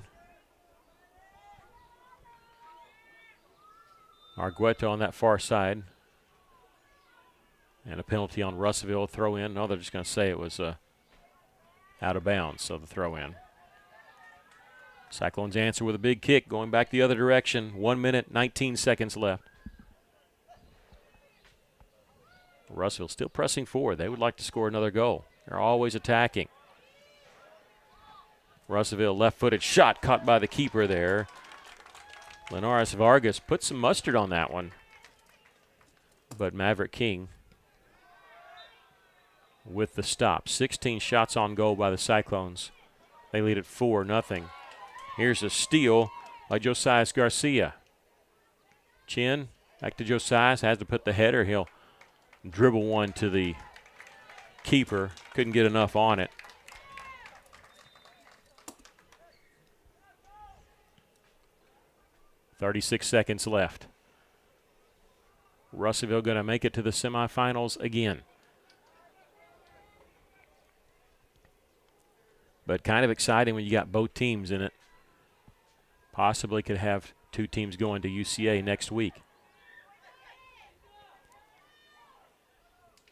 Argueta on that far side. And a penalty on Russellville, throw in. No, they're just going to say it was out of bounds, so the throw in. Cyclones answer with a big kick going back the other direction. 1 minute, 19 seconds left. Russellville still pressing forward. They would like to score another goal. They're always attacking. Russellville left-footed shot caught by the keeper there. Linares Vargas put some mustard on that one. But Maverick King with the stop. 16 shots on goal by the Cyclones. They lead at 4-0. Here's a steal by Josiah Garcia. Chin back to Josiah. Has to put the header. He'll dribble one to the keeper. Couldn't get enough on it. .36 seconds left. Russellville going to make it to the semifinals again. But kind of exciting when you got both teams in it. Possibly could have two teams going to UCA next week.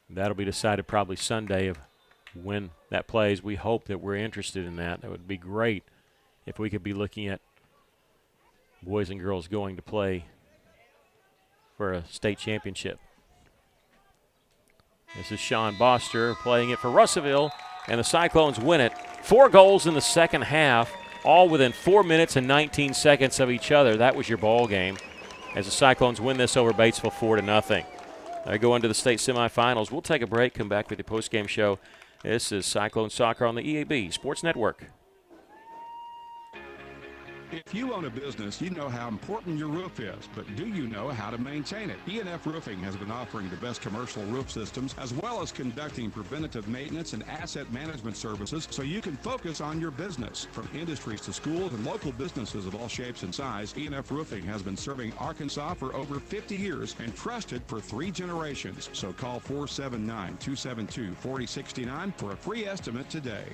That'll be decided probably Sunday of when that plays. We hope that we're interested in that. That would be great if we could be looking at boys and girls going to play for a state championship. This is Sean Boster playing it for Russellville, and the Cyclones win it. 4 goals in the second half, all within 4 minutes and 19 seconds of each other. That was your ball game as the Cyclones win this over Batesville 4-0. They go into the state semifinals. We'll take a break, come back with the postgame show. This is Cyclone Soccer on the EAB Sports Network. If you own a business, you know how important your roof is, but do you know how to maintain it? E&F Roofing has been offering the best commercial roof systems as well as conducting preventative maintenance and asset management services so you can focus on your business. From industries to schools and local businesses of all shapes and size, E&F Roofing has been serving Arkansas for over 50 years and trusted for 3 generations. So call 479-272-4069 for a free estimate today.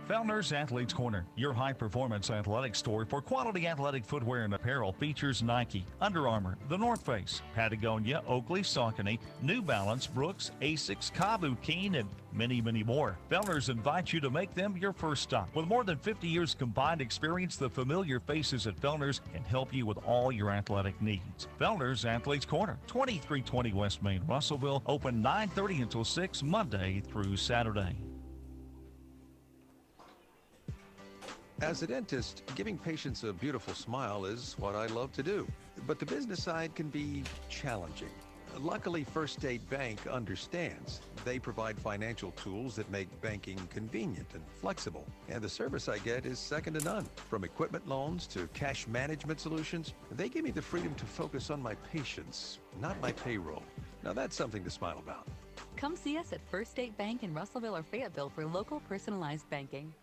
Fellner's Athletes Corner, your high-performance athletic store for quality athletic footwear and apparel, features Nike, Under Armour, The North Face, Patagonia, Oakley, Saucony, New Balance, Brooks, Asics, Kabu, Keen, and many, many more. Fellner's invites you to make them your first stop. With more than 50 years combined experience, the familiar faces at Fellner's can help you with all your athletic needs. Fellner's Athletes Corner, 2320 West Main, Russellville, open 9:30 until 6 Monday through Saturday. As a dentist, giving patients a beautiful smile is what I love to do. But the business side can be challenging. Luckily, First State Bank understands. They provide financial tools that make banking convenient and flexible. And the service I get is second to none. From equipment loans to cash management solutions, they give me the freedom to focus on my patients, not my payroll. Now that's something to smile about. Come see us at First State Bank in Russellville or Fayetteville for local personalized banking.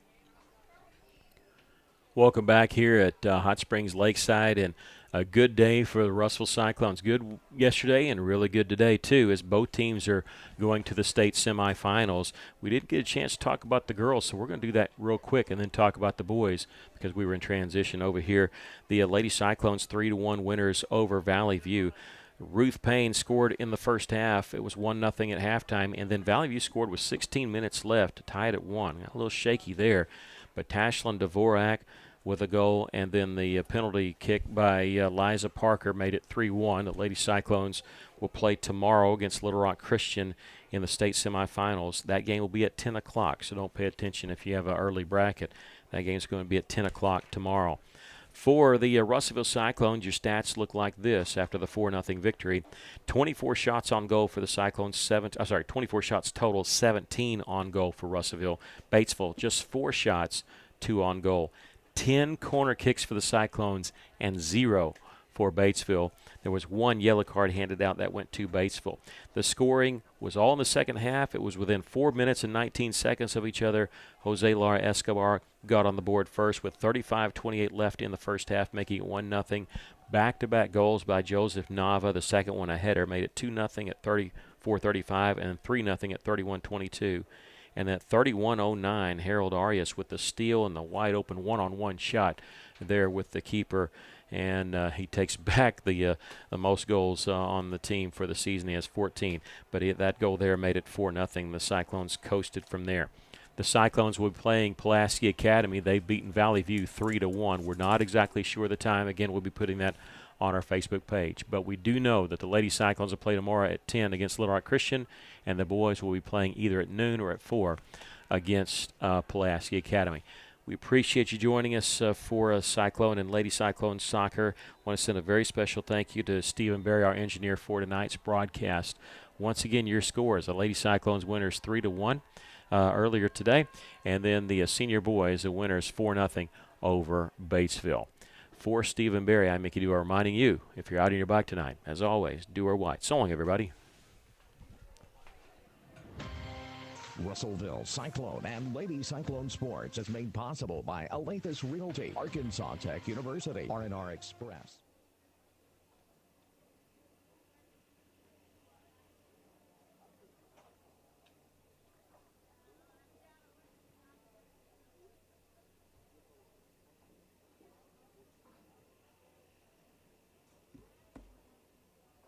Welcome back here at Hot Springs Lakeside, and A good day for the Russellville Cyclones. Good yesterday and really good today, too, as both teams are going to the state semifinals. We didn't get a chance to talk about the girls, so we're going to do that real quick and then talk about the boys because we were in transition over here. The Lady Cyclones 3-1 winners over Valley View. Ruth Payne scored in the first half. It was 1-0 at halftime, and then Valley View scored with 16 minutes left to tie it at 1. Got a little shaky there, but Tashlyn Dvorak with a goal, and then the penalty kick by Liza Parker made it 3-1. The Lady Cyclones will play tomorrow against Little Rock Christian in the state semifinals. That game will be at 10 o'clock, so don't pay attention if you have an early bracket. That game's going to be at 10 o'clock tomorrow. For the Russellville Cyclones, your stats look like this after the 4-0 victory. 24 shots on goal for the Cyclones, 24 shots total, 17 on goal for Russellville. Batesville, just 4 shots, 2 on goal. 10 corner kicks for the Cyclones and 0 for Batesville. There was 1 yellow card handed out that went to Batesville. The scoring was all in the second half. It was within 4 minutes and 19 seconds of each other. Jose Lara Escobar got on the board first with 35-28 left in the first half, making it 1-0. Back-to-back goals by Joseph Nava. The second one a header made it 2-0 at 34-35 and 3-0 at 31-22. And at 31:09, Harold Arias with the steal and the wide-open one-on-one shot there with the keeper. And he takes back the most goals on the team for the season. He has 14. But that goal there made it 4-0. The Cyclones coasted from there. The Cyclones will be playing Pulaski Academy. They've beaten Valley View 3-1. We're not exactly sure of the time. Again, we'll be putting that on our Facebook page. But we do know that the Lady Cyclones will play tomorrow at 10 against Little Rock Christian, and the boys will be playing either at noon or at 4 against Pulaski Academy. We appreciate you joining us for Cyclone and Lady Cyclone soccer. I want to send a very special thank you to Stephen Berry, our engineer for tonight's broadcast. Once again, your scores: the Lady Cyclones winners 3-1 earlier today, and then the senior boys, the winners 4-0 over Batesville. For Stephen Berry, I'm Mickey Dewar, reminding you, if you're out on your bike tonight, as always, Dewar white. So long, everybody. Russellville Cyclone and Lady Cyclone Sports is made possible by Alathus Realty, Arkansas Tech University, R&R Express.